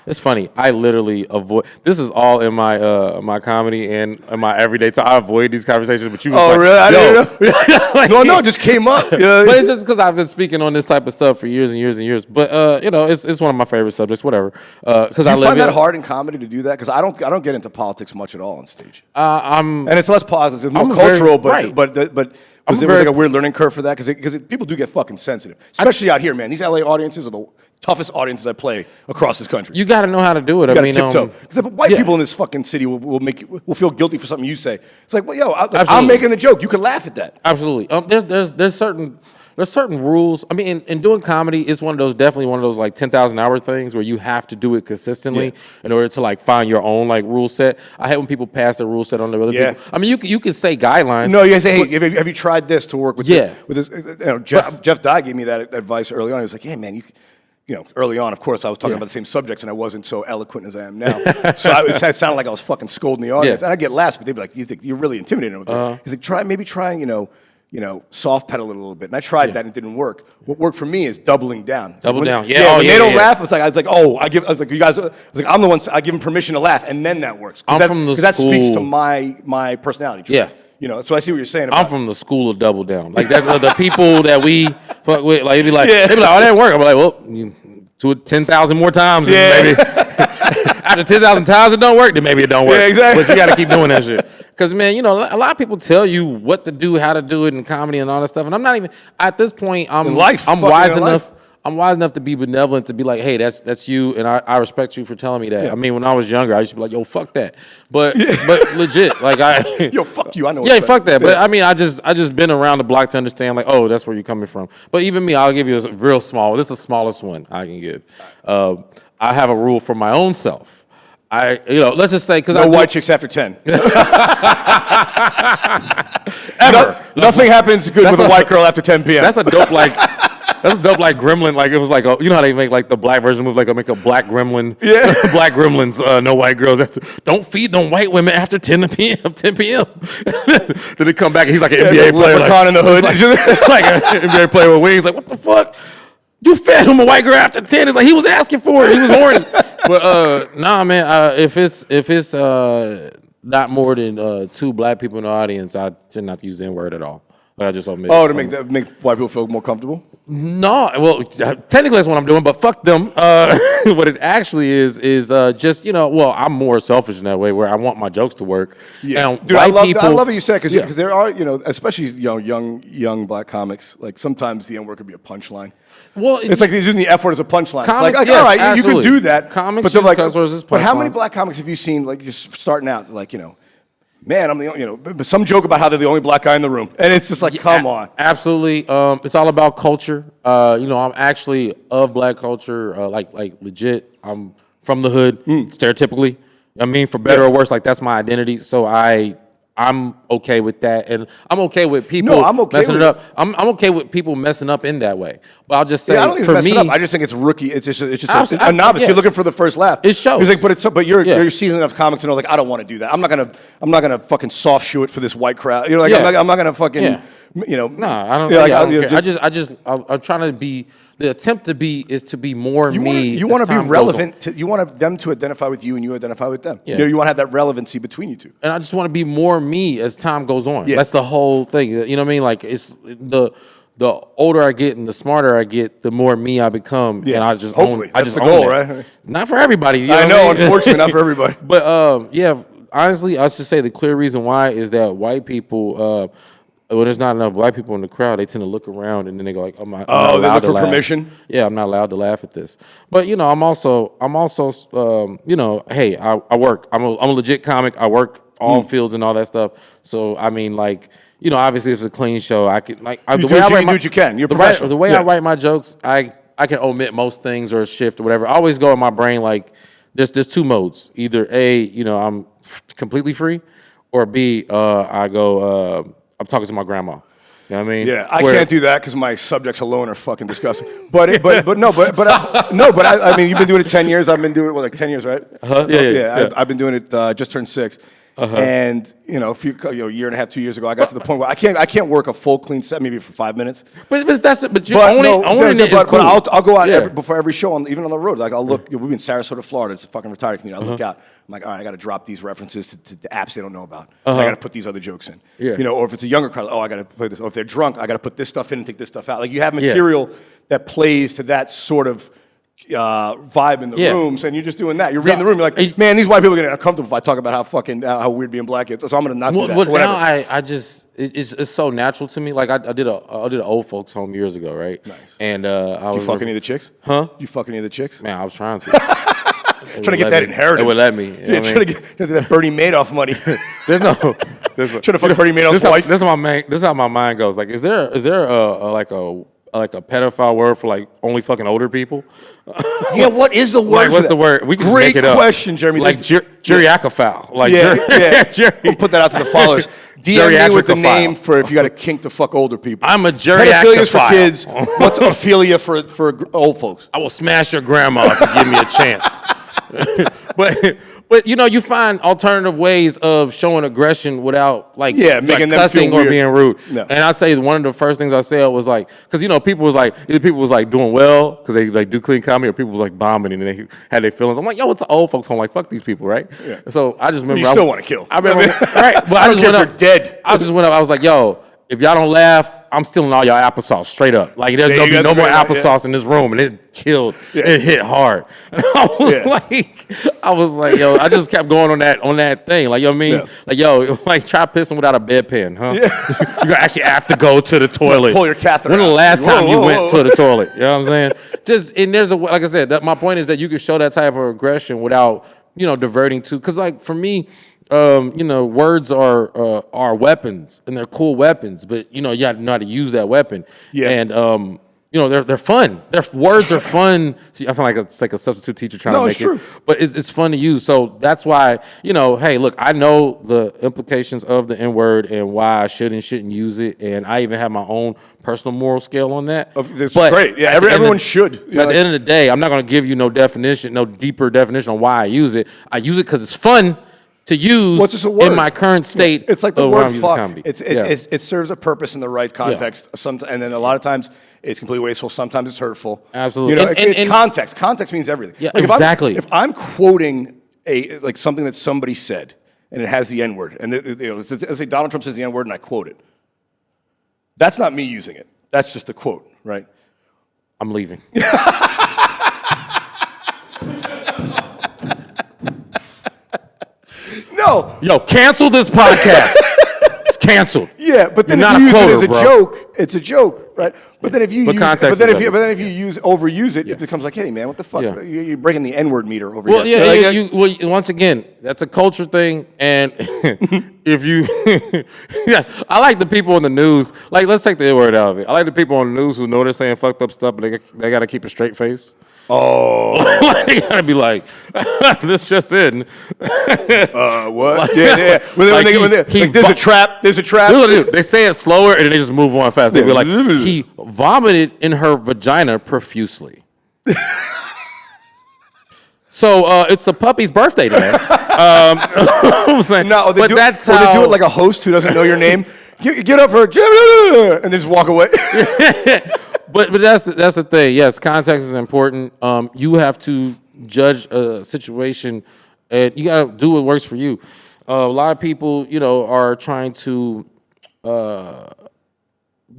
Speaker 2: it's funny. I literally avoid. This is all in my comedy and in my everyday time. I avoid these conversations. But you.
Speaker 1: Oh, really? I didn't know. No, it just came up.
Speaker 2: But it's just because I've been speaking on this type of stuff for years and years and years. But it's one of my favorite subjects. Whatever. Because I
Speaker 1: find that hard in comedy to do that? Because I don't get into politics much at all on stage. And it's less politics, it's more cultural, but was there like a weird learning curve for that? Because people do get fucking sensitive, especially out here, man. These LA audiences are the toughest audiences I play across this country.
Speaker 2: You got to know how to do it.
Speaker 1: You got to tiptoe. Because white people in this fucking city will feel guilty for something you say. It's like, well, I'm making the joke. You can laugh at that.
Speaker 2: Absolutely. There's certain rules. I mean, in doing comedy, it's definitely one of those like 10,000 hour things where you have to do it consistently in order to like find your own like rule set. I hate when people pass a rule set on to other people. I mean, you can say guidelines.
Speaker 1: No, you can say, hey, have you tried this to work with this? Jeff Dye gave me that advice early on. He was like, hey, man, early on, of course, I was talking about the same subjects, and I wasn't so eloquent as I am now. So it sounded like I was fucking scolding the audience. And I get laughs, but they'd be like, you think you're really intimidating them. He's like, trying, soft pedal it a little bit. And I tried that and it didn't work. What worked for me is doubling down.
Speaker 2: When they
Speaker 1: don't laugh, I was like, you guys, I'm the one, I give them permission to laugh, and then that works. Because that speaks to my personality traits. So I see what you're saying.
Speaker 2: I'm from the school of double down. Like that's the people that we fuck with. Like they'd be like, oh, that didn't work. I'm like, well, do it 10,000 more times, and maybe after 10,000 times it don't work, then maybe it don't work.
Speaker 1: Yeah, exactly.
Speaker 2: But you got to keep doing that shit. Because man, a lot of people tell you what to do, how to do it in comedy and all that stuff, and I'm not even at this point. I'm wise enough. I'm wise enough to be benevolent, to be like, hey, that's you, and I respect you for telling me that. Yeah. I mean, when I was younger, I used to be like, yo, fuck that. But legit, like
Speaker 1: yo, fuck you, I know.
Speaker 2: Yeah, fuck that. But I mean, I just been around the block to understand, like, oh, that's where you're coming from. But even me, I'll give you a real small. This is the smallest one I can give. I have a rule for my own self. Let's just say, because
Speaker 1: no white chicks after 10. Ever. Nothing happens good with a white girl after 10 p.m.
Speaker 2: That's a dope gremlin. Like it was like you know how they make like the black version move, like make a black gremlin. Yeah. Black gremlins, no white girls. Don't feed them white women after 10 p.m. 10 p.m. Then they come back and he's like an NBA player.
Speaker 1: Like, in the hood.
Speaker 2: Like an NBA player with wings. Like, what the fuck? You fed him a white girl after 10. It's like he was asking for it. He was horny. But nah, man. If it's not more than 2 black people in the audience, I tend not to use the N-word at all. Like I just omit.
Speaker 1: Oh, to make white people feel more comfortable?
Speaker 2: No, well, technically that's what I'm doing, but fuck them. What it actually is just, well, I'm more selfish in that way where I want my jokes to work.
Speaker 1: Yeah,
Speaker 2: and
Speaker 1: dude, I love what you said because there are, especially young black comics. Like sometimes the N-word could be a punchline. Well, it's like they're using the F word as a punchline.
Speaker 2: Comics,
Speaker 1: it's like,
Speaker 2: yes,
Speaker 1: all right,
Speaker 2: absolutely.
Speaker 1: you can do that.
Speaker 2: Comics,
Speaker 1: but they're like,
Speaker 2: but
Speaker 1: how many black comics have you seen? Like just starting out, like man, I'm the some joke about how they're the only black guy in the room, and it's just like, come on.
Speaker 2: Absolutely, it's all about culture. I'm actually of black culture, like legit. I'm from the hood, stereotypically. I mean, for better or worse, like that's my identity. So I'm okay with that, and I'm okay with people messing it up. I'm okay with people messing up in that way. But I'll just say,
Speaker 1: I don't think
Speaker 2: for
Speaker 1: it's messing
Speaker 2: me,
Speaker 1: up. I just think it's rookie. It's just a novice. Yes. You're looking for the first laugh.
Speaker 2: It shows.
Speaker 1: He's like, but you're seasoned enough comics to know, like, I don't want to do that. I'm not gonna fucking soft shoe it for this white crowd. I'm not gonna fucking.
Speaker 2: Yeah. Nah, I don't. I'm trying to be. The attempt to be is to be more me.
Speaker 1: You want to be relevant. You want them to identify with you, and you identify with them.
Speaker 2: Yeah.
Speaker 1: You want to have that relevancy between you two.
Speaker 2: And I just want to be more me as time goes on.
Speaker 1: Yeah.
Speaker 2: That's the whole thing. You know what I mean? Like it's the older I get and the smarter I get, the more me I become.
Speaker 1: Yeah.
Speaker 2: And I just
Speaker 1: hopefully
Speaker 2: I
Speaker 1: that's
Speaker 2: just
Speaker 1: the
Speaker 2: own
Speaker 1: goal,
Speaker 2: that.
Speaker 1: right?
Speaker 2: Not for everybody.
Speaker 1: I know, unfortunately, not for everybody.
Speaker 2: But honestly, I should say the clear reason why is that white people. When there's not enough black people in the crowd, they tend to look around and then they go like, "I'm not allowed
Speaker 1: they look
Speaker 2: to
Speaker 1: for
Speaker 2: laugh.
Speaker 1: permission."
Speaker 2: Yeah, I'm not allowed to laugh at this. But I'm also, hey, I work. I'm a legit comic. I work all fields and all that stuff. So I mean, like, obviously, if it's a clean show, I can like
Speaker 1: you do what you can. You're professional.
Speaker 2: The way I write my jokes, I can omit most things or shift or whatever. I always go in my brain like there's 2 modes. Either A, I'm completely free, or B, I go. I'm talking to my grandma. You know what I mean?
Speaker 1: Yeah, I can't do that because my subjects alone are fucking disgusting. But I mean, you've been doing it 10 years. I've been doing it like 10 years, right?
Speaker 2: Yeah.
Speaker 1: I've been doing it. Just turned 6. And a year and a half, 2 years ago, I got to the point where I can't work a full clean set maybe for 5 minutes.
Speaker 2: But you owning it is cool.
Speaker 1: But I'll go out before every show, even on the road. Like I'll look. We've been in Sarasota, Florida. It's a fucking retired community. I look out. I'm like, all right, I got to drop these references to apps they don't know about. I got to put these other jokes in.
Speaker 2: Yeah.
Speaker 1: Or if it's a younger crowd, I got to play this. Or if they're drunk, I got to put this stuff in and take this stuff out. Like you have material that plays to that sort of vibe in the rooms, and you're just doing that. You're reading the room. You're like, man, these white people are getting uncomfortable if I talk about how weird being black is. So I'm gonna not do that.
Speaker 2: Now I just it's so natural to me. Like I did an old folks home years ago, right?
Speaker 1: Nice.
Speaker 2: And
Speaker 1: did you fuck any of the chicks?
Speaker 2: Huh?
Speaker 1: Did you fuck any of the chicks?
Speaker 2: Man, I was trying to.
Speaker 1: Trying to get that inheritance.
Speaker 2: It would let me.
Speaker 1: Trying to get that Bernie Madoff money.
Speaker 2: Trying
Speaker 1: to fuck Bernie Madoff's wife.
Speaker 2: This is how my mind goes. Like, is there a pedophile word for like only fucking older people?
Speaker 1: Yeah, what is the word?
Speaker 2: What's the word? We can
Speaker 1: Great
Speaker 2: make it up.
Speaker 1: question, Jeremy.
Speaker 2: Like geriacophile. Like
Speaker 1: We'll put that out to the followers. DM me with the name for if you got a kink to fuck older people.
Speaker 2: I'm a geriacophile.
Speaker 1: Pedophilia for kids. What's Ophelia for old folks?
Speaker 2: I will smash your grandma if you give me a chance. But you find alternative ways of showing aggression without making them cussing or being rude. No. And I say one of the first things I said was like, because people was like doing well because they like do clean comedy, or people was like bombing and they had their feelings. I'm like, yo, it's an old folks home. Like, fuck these people, right? Yeah. So I just remember
Speaker 1: you still want to kill.
Speaker 2: I remember, right? But I just went up.
Speaker 1: Dead.
Speaker 2: I just went up. I was like, yo, if y'all don't laugh, I'm stealing all y'all applesauce straight up. Like there's gonna be no more applesauce in this room, and it killed. Yeah. It hit hard. And I was like, yo, I just kept going on that thing. Like, you know what I mean? Yeah. Like, yo, like try pissing without a bedpan, huh? Yeah. You actually have to go to the toilet.
Speaker 1: Pull your catheter.
Speaker 2: When the last time you went to the toilet? You know what I'm saying? And there's like I said, my point is that you can show that type of aggression without diverting to, because like for me. Words are weapons, and they're cool weapons, but you got to know how to use that weapon. Yeah. And they're fun. Words are fun. See, I feel like it's like a substitute teacher trying to make it, but it's fun to use. So that's why hey, look, I know the implications of the N-word and why I should and shouldn't use it, and I even have my own personal moral scale on that.
Speaker 1: That's great. Yeah, everyone should.
Speaker 2: At the end of the day, I'm not going to give you no deeper definition on why I use it. I use it because it's fun to use in my current state.
Speaker 1: It's like the word fuck. It serves a purpose in the right context. And then a lot of times it's completely wasteful. Sometimes it's hurtful.
Speaker 2: Absolutely.
Speaker 1: It's context. Context means everything.
Speaker 2: Yeah,
Speaker 1: like
Speaker 2: exactly.
Speaker 1: If I'm quoting something that somebody said, and it has the N-word. And let's say Donald Trump says the N-word and I quote it. That's not me using it. That's just a quote, right?
Speaker 2: I'm leaving.
Speaker 1: No.
Speaker 2: Yo, cancel this podcast. It's canceled.
Speaker 1: Yeah, but then
Speaker 2: You're
Speaker 1: if you
Speaker 2: not
Speaker 1: use
Speaker 2: a
Speaker 1: it as a
Speaker 2: quoter, bro.
Speaker 1: joke, it's a joke, right? But then if you overuse it, it becomes like, hey man, what the fuck?
Speaker 2: Yeah.
Speaker 1: You're breaking the N-word meter over
Speaker 2: Well,
Speaker 1: here.
Speaker 2: once again, that's a culture thing, and if you, I like the people in the news. Like, let's take the N-word out of it. I like the people on the news who know they're saying fucked up stuff, but they got to keep a straight face.
Speaker 1: Oh,
Speaker 2: They gotta be like, this just in.
Speaker 1: What? Yeah. There's a trap. There's a trap.
Speaker 2: They say it slower and then they just move on fast. They be like, he vomited in her vagina profusely. So it's a puppy's birthday today. I'm saying,
Speaker 1: no, they do it like a host who doesn't know your name. Get up for Jim, and then just walk away.
Speaker 2: But that's the thing. Yes, context is important. You have to judge a situation, and you got to do what works for you. A lot of people, are trying to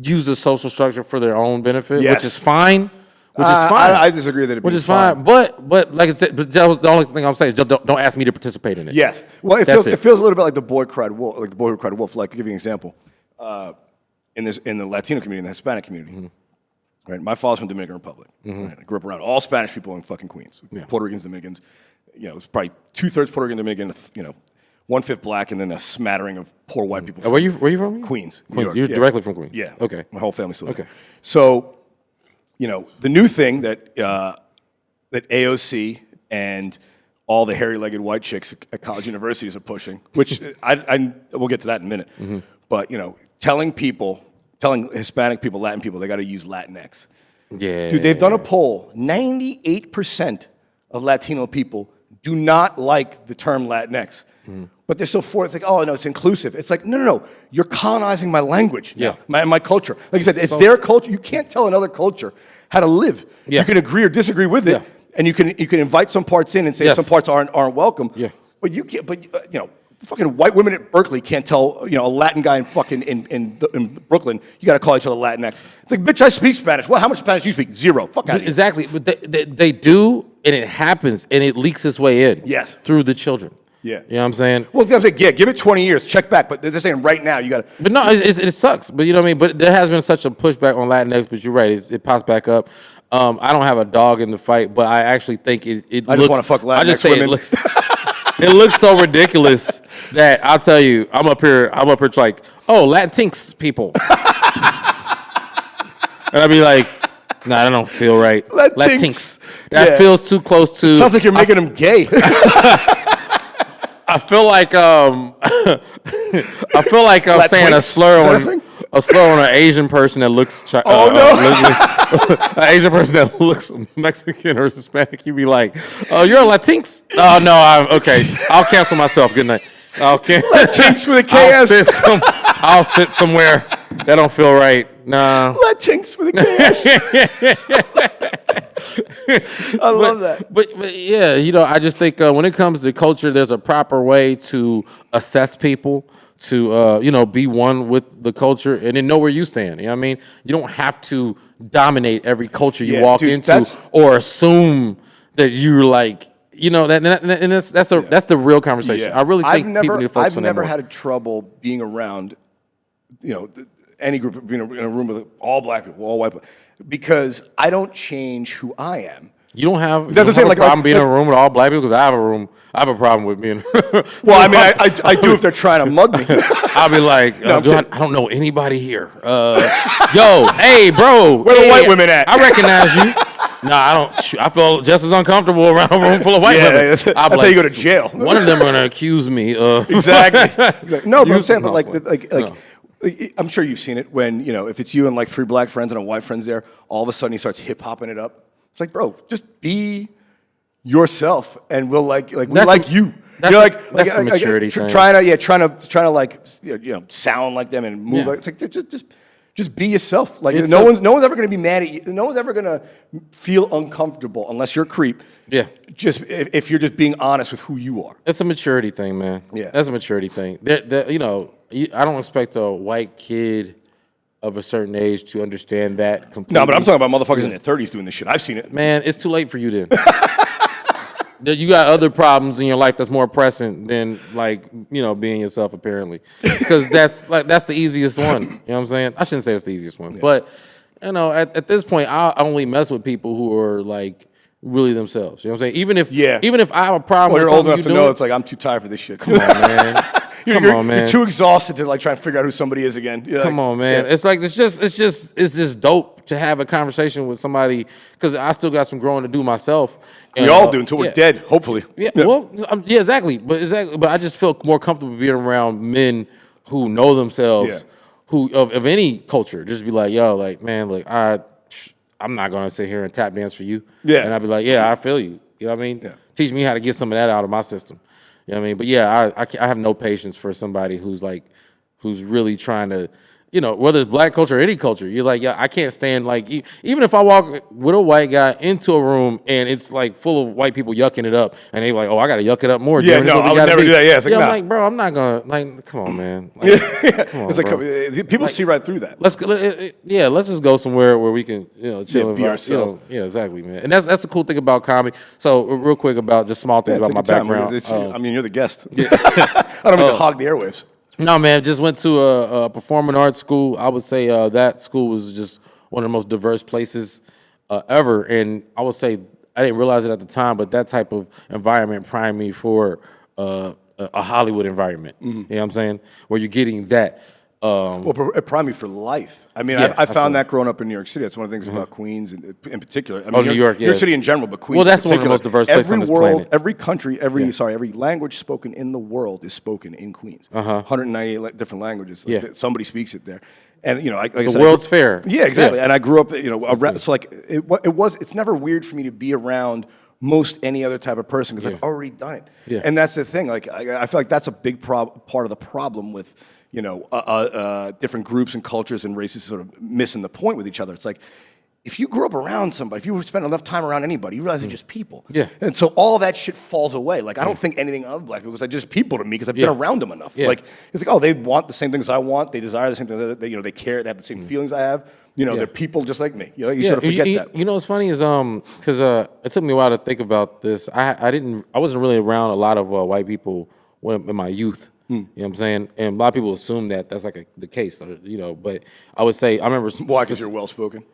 Speaker 2: use the social structure for their own benefit, which is fine.
Speaker 1: I disagree that it
Speaker 2: which is fine. But like I said, that was the only thing I'm saying. Just don't ask me to participate in it.
Speaker 1: Yes. Well, it feels a little bit like the boy cried wolf, like the boy who cried wolf. Like, to give you an example, in the Latino community, in the Hispanic community. Mm-hmm. Right, my father's from Dominican Republic. Mm-hmm. Right? I grew up around all Spanish people in fucking Queens. Yeah. Puerto Ricans, Dominicans. It's probably 2/3 Puerto Rican, Dominican. 1/5 black, and then a smattering of poor white people.
Speaker 2: Where you from?
Speaker 1: Queens.
Speaker 2: You're directly from Queens.
Speaker 1: Yeah.
Speaker 2: Okay.
Speaker 1: My whole family's still there.
Speaker 2: Okay.
Speaker 1: So, the new thing that AOC and all the hairy-legged white chicks at college universities are pushing, which we'll get to that in a minute. Mm-hmm. But telling Hispanic people, Latin people, they got to use Latinx.
Speaker 2: Yeah.
Speaker 1: Dude, they've done a poll. 98% of Latino people do not like the term Latinx. Mm. But they're so for it. It's like, oh, no, it's inclusive. It's like, no. You're colonizing my language, my culture. Like you said, it's their culture. You can't tell another culture how to live. Yeah. You can agree or disagree with it, and you can invite some parts in and say some parts aren't welcome.
Speaker 2: Yeah.
Speaker 1: But you can't. But fucking white women at Berkeley can't tell a Latin guy in Brooklyn, you got to call each other Latinx. It's like, bitch, I speak Spanish. Well, how much Spanish do you speak? Zero. Fuck out of here.
Speaker 2: Exactly, but they do, and it happens, and it leaks its way in.
Speaker 1: Yes,
Speaker 2: through the children.
Speaker 1: Yeah,
Speaker 2: you know what I'm saying.
Speaker 1: Well, I'm saying, give it 20 years, check back. But they're saying right now you got to.
Speaker 2: But no, it sucks. But you know what I mean. But there has been such a pushback on Latinx. But you're right, it pops back up. I don't have a dog in the fight, but I actually think it looks.
Speaker 1: I just want to fuck Latinx
Speaker 2: I just say
Speaker 1: women.
Speaker 2: It looks. It looks so ridiculous that I'll tell you, I'm up here like, oh, Latinx people. And I'd be like, nah, that don't feel right. Latinx. That feels too close to.
Speaker 1: Sounds like you're making them gay.
Speaker 2: I feel like I'm saying a slur on an Asian person that looks.
Speaker 1: An
Speaker 2: Asian person that looks Mexican or Hispanic. You'd be like, "Oh, you're a Latinx." Oh no, I'm okay. I'll cancel myself. Good night.
Speaker 1: Latinx with a KS.
Speaker 2: I'll sit somewhere that don't feel right. Nah.
Speaker 1: Latinx with a KS. I love that.
Speaker 2: But yeah, I just think when it comes to culture, there's a proper way to assess people, to be one with the culture, and then know where you stand. You know what I mean? You don't have to dominate every culture you walk into or assume that you're like. That's the real conversation. I really think people need to focus on that.
Speaker 1: I've never had trouble being around, any group, being in a room with all black people, all white people, because I don't change who I am.
Speaker 2: You don't have a problem being in a room with all black people, because I have a problem with being.
Speaker 1: Well, I mean, I do if they're trying to mug me.
Speaker 2: I'll be like, I don't know anybody here. Yo, hey, bro,
Speaker 1: where the white women at?
Speaker 2: I recognize you. No, I don't. I feel just as uncomfortable around a room full of white women.
Speaker 1: That's how you go to jail.
Speaker 2: One of them are going to accuse me of.
Speaker 1: Exactly. No, but I'm saying, I'm sure you've seen it when, if it's you and like 3 black friends and a white friend's there, all of a sudden he starts hip-hopping it up. It's like, bro, just be yourself, and we'll like you.
Speaker 2: That's a maturity thing.
Speaker 1: Trying to sound like them and move. It's like, just Just be yourself. Like
Speaker 2: It's
Speaker 1: no one's ever going to be mad at you. No one's ever going to feel uncomfortable unless you're a creep.
Speaker 2: Yeah.
Speaker 1: Just if you're just being honest with who you are.
Speaker 2: It's a maturity thing, man.
Speaker 1: Yeah.
Speaker 2: That's a maturity thing. I don't expect a white kid of a certain age to understand that completely.
Speaker 1: No, but I'm talking about motherfuckers in their 30s doing this shit. I've seen it.
Speaker 2: Man, it's too late for you then. You got other problems in your life that's more pressing than being yourself apparently, because that's the easiest one. You know what I'm saying? I shouldn't say it's the easiest one, but at this point, I only mess with people who are like really themselves. You know what I'm saying? Even if I have a problem,
Speaker 1: Well,
Speaker 2: with
Speaker 1: you're old enough
Speaker 2: you
Speaker 1: to
Speaker 2: doing,
Speaker 1: know it's like I'm too tired for this shit.
Speaker 2: Come on, man.
Speaker 1: You're too exhausted to like try and figure out who somebody is again.
Speaker 2: Come on, man. Yeah. It's like it's just dope to have a conversation with somebody, because I still got some growing to do myself.
Speaker 1: We all do until we're dead, hopefully.
Speaker 2: Yeah. Well, exactly. But I just feel more comfortable being around men who know themselves, who of any culture. Just be like, yo, like, man, like I'm not gonna sit here and tap dance for you.
Speaker 1: Yeah.
Speaker 2: And I'd be like, yeah, I feel you. You know what I mean?
Speaker 1: Yeah.
Speaker 2: Teach me how to get some of that out of my system. You know what I mean? But yeah, I have no patience for somebody who's really trying to, whether it's black culture or any culture, you're like, yeah, I can't stand, like, even if I walk with a white guy into a room and it's like full of white people yucking it up, and they like, oh, I got to yuck it up more.
Speaker 1: Yeah, no, I would never do that. Yeah, it's like,
Speaker 2: I'm like, bro, I'm not going to, like, come on, man. Like, come on,
Speaker 1: it's like,
Speaker 2: bro.
Speaker 1: People see right through that.
Speaker 2: Let's just go somewhere where we can, chill and
Speaker 1: be ourselves.
Speaker 2: Yeah, exactly, man. And that's the cool thing about comedy. So real quick about just small things about my background.
Speaker 1: You're the guest. I don't mean to hog the airwaves.
Speaker 2: No, man, just went to a performing arts school. I would say that school was just one of the most diverse places ever. And I would say, I didn't realize it at the time, but that type of environment primed me for a Hollywood environment. Mm-hmm. You know what I'm saying? Where you're getting that.
Speaker 1: It primed me for life. I mean, I found that growing up in New York City. That's one of the things about Queens in particular. I mean,
Speaker 2: New York,
Speaker 1: New York City in general, but Queens
Speaker 2: well, that's
Speaker 1: in particular.
Speaker 2: one of the most diverse places on this planet.
Speaker 1: Every country, every language spoken in the world is spoken in Queens. 198 different languages. Somebody speaks it there. And
Speaker 2: the World's Fair.
Speaker 1: Yeah, exactly. Yeah. And I grew up, so like it's never weird for me to be around most any other type of person because I've already done it. Yeah. And that's the thing. Like I feel like that's a big part of the problem with different groups and cultures and races sort of missing the point with each other. It's like, if you grew up around somebody, if you spent enough time around anybody, you realize they're just people. Yeah. And so all that shit falls away. Like, I don't think anything of black people because they're just people to me because I've been around them enough. Yeah. Like, it's like, oh, they want the same things I want. They desire the same things. They care. They have the same feelings I have. They're people just like me. You sort of forget that.
Speaker 2: What's funny is because it took me a while to think about this. I wasn't really around a lot of white people in my youth. You know what I'm saying? And a lot of people assume that that's like the case, but I would say, I remember...
Speaker 1: Why? Because you're well-spoken?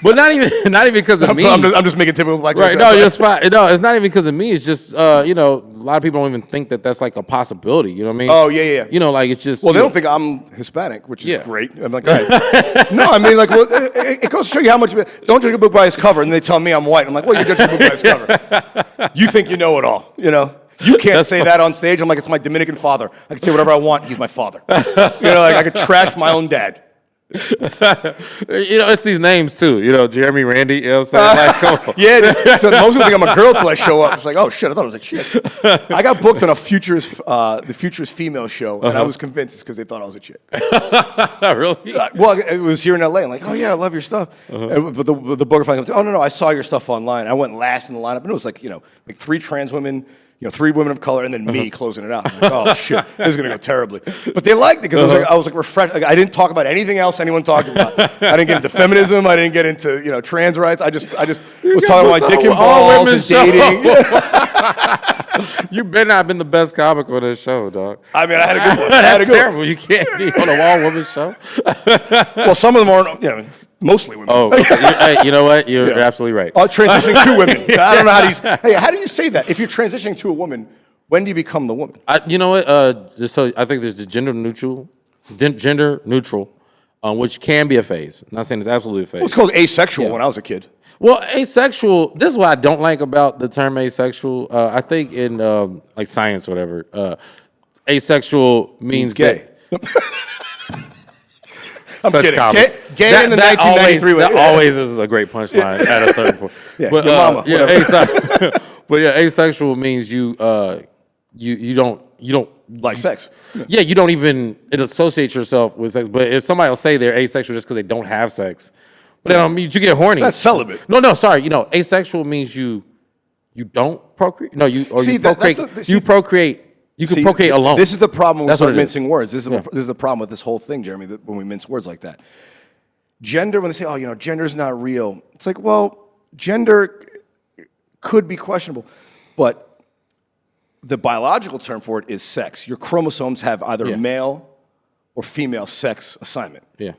Speaker 2: But not even because of me.
Speaker 1: I'm just making typical black
Speaker 2: right, no, you're fine. No, it's not even because of me. It's just, a lot of people don't even think that that's like a possibility. You know what I mean?
Speaker 1: Oh, yeah.
Speaker 2: Like it's just...
Speaker 1: Well, they don't think I'm Hispanic, which is great. I'm like, all right. No, I mean, like, well, it goes to show you how much... Don't judge a book by its cover, and they tell me I'm white. I'm like, well, you judge a book by its cover. You think you know it all, You can't say that on stage. I'm like, it's my Dominican father. I can say whatever I want. He's my father. Like I could trash my own dad.
Speaker 2: It's these names too. Jeremy, Randy. You know what I'm saying? Like, come on.
Speaker 1: Yeah. So most people think I'm a girl till I show up. It's like, oh shit, I thought it was a chick. I got booked on the Futurist female show, and I was convinced it's because they thought I was a chick.
Speaker 2: Really?
Speaker 1: Well, it was here in LA. I'm like, oh yeah, I love your stuff. But the booker finally comes, oh no, I saw your stuff online. I went last in the lineup, and it was like, like 3 trans women. 3 women of color, and then me closing it out. I'm like, oh shit, this is gonna go terribly. But they liked it because I was like refreshed. Like, I didn't talk about anything else anyone talked about. I didn't get into feminism. I didn't get into trans rights. I just was talking about my dick and balls and dating.
Speaker 2: You better not have been the best comic on this show, dog.
Speaker 1: I mean, I had a good one.
Speaker 2: That's terrible. You can't be on a all-woman show.
Speaker 1: Well, some of them aren't. Mostly women.
Speaker 2: Oh, hey, you know what? You're absolutely right.
Speaker 1: Transitioning to women. I don't know how do you say that? If you're transitioning to a woman, when do you become the woman?
Speaker 2: You know what? I think there's the gender neutral, which can be a phase. I'm not saying it's absolutely a phase.
Speaker 1: Well, it's called asexual when I was a kid.
Speaker 2: Well, asexual, this is what I don't like about the term asexual. I think in like science or whatever, asexual means
Speaker 1: gay. I'm
Speaker 2: Such
Speaker 1: kidding.
Speaker 2: comments.
Speaker 1: Gay in the 1993
Speaker 2: That always is a great punchline at a certain point.
Speaker 1: But,
Speaker 2: but asexual means you you don't
Speaker 1: Like sex.
Speaker 2: Yeah, you don't even associate yourself with sex. But if somebody will say they're asexual just because they don't have sex, but that don't mean you get horny.
Speaker 1: That's celibate.
Speaker 2: No, sorry. Asexual means you don't procreate. No, you procreate. You procreate. You can procreate alone.
Speaker 1: This is the problem when we start
Speaker 2: mincing
Speaker 1: words. This is the problem with this whole thing, Jeremy, that when we mince words like that. Gender, when they say, gender is not real. It's like, well, gender could be questionable, but the biological term for it is sex. Your chromosomes have either male or female sex assignment.
Speaker 2: Yeah.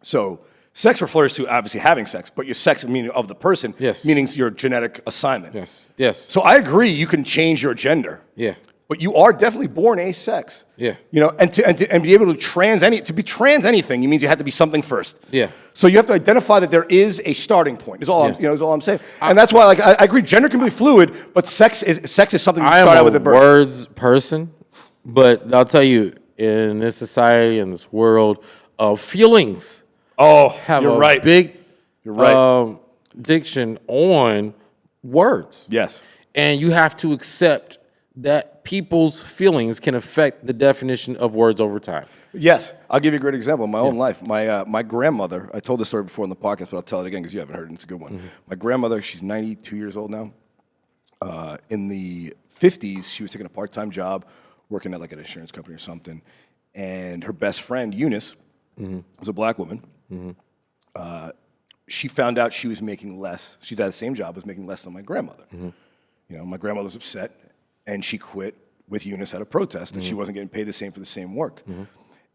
Speaker 1: So sex refers to obviously having sex, but your sex meaning of the person, meaning your genetic assignment.
Speaker 2: Yes.
Speaker 1: So I agree you can change your gender.
Speaker 2: Yeah.
Speaker 1: But you are definitely born asex.
Speaker 2: Yeah.
Speaker 1: And to be able to be trans anything, it means you have to be something first.
Speaker 2: Yeah.
Speaker 1: So you have to identify that there is a starting point. Is all I'm saying. And that's why I agree gender can be fluid, but sex is something you start out with at birth.
Speaker 2: I am a words person, but I'll tell you, in this society, in this world, feelings have a big diction on words.
Speaker 1: Yes.
Speaker 2: And you have to accept that people's feelings can affect the definition of words over time.
Speaker 1: Yes. I'll give you a great example in my own life. My grandmother, I told this story before in the podcast, but I'll tell it again because you haven't heard it. It's a good one. Mm-hmm. My grandmother, she's 92 years old now. In the 50s, she was taking a part-time job, working at like an insurance company or something. And her best friend, Eunice, was a black woman. Mm-hmm. She found out she was making less. She had the same job, was making less than my grandmother. Mm-hmm. My grandmother was upset. And she quit with Eunice at a protest, and she wasn't getting paid the same for the same work.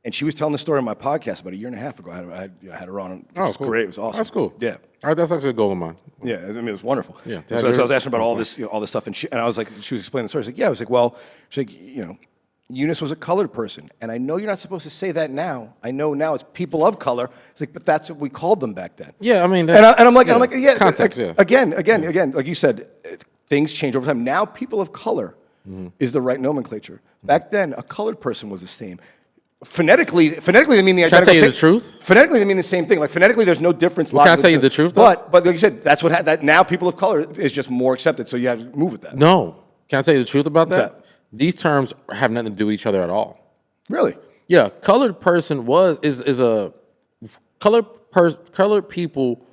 Speaker 1: And she was telling the story on my podcast about a year and a half ago. I had her on. It was great. It was awesome.
Speaker 2: That's cool.
Speaker 1: Yeah.
Speaker 2: All right, that's actually a goal of mine.
Speaker 1: Yeah, I mean, it was wonderful.
Speaker 2: Yeah.
Speaker 1: So I was asking about all this, all this stuff, and I was like, she was explaining the story. I was like, yeah. I was like, well, she's like, Eunice was a colored person, and I know you're not supposed to say that now. I know now it's people of color. It's like, but that's what we called them back then.
Speaker 2: Yeah, I mean,
Speaker 1: and I'm like, yeah.
Speaker 2: Context,
Speaker 1: Again, like you said, things change over time. Now, people of color is the right nomenclature. Back then, a colored person was the same. Phonetically, they mean the identical.
Speaker 2: Can I tell you the truth?
Speaker 1: Phonetically, they mean the same thing. Like phonetically, there's no difference.
Speaker 2: Well, can I tell you the truth? Though?
Speaker 1: But like you said, that's what that now people of color is just more accepted. So you have to move with that.
Speaker 2: No, can I tell you the truth about
Speaker 1: What's that?
Speaker 2: These terms have nothing to do with each other at all.
Speaker 1: Really?
Speaker 2: Yeah, colored person is a colored people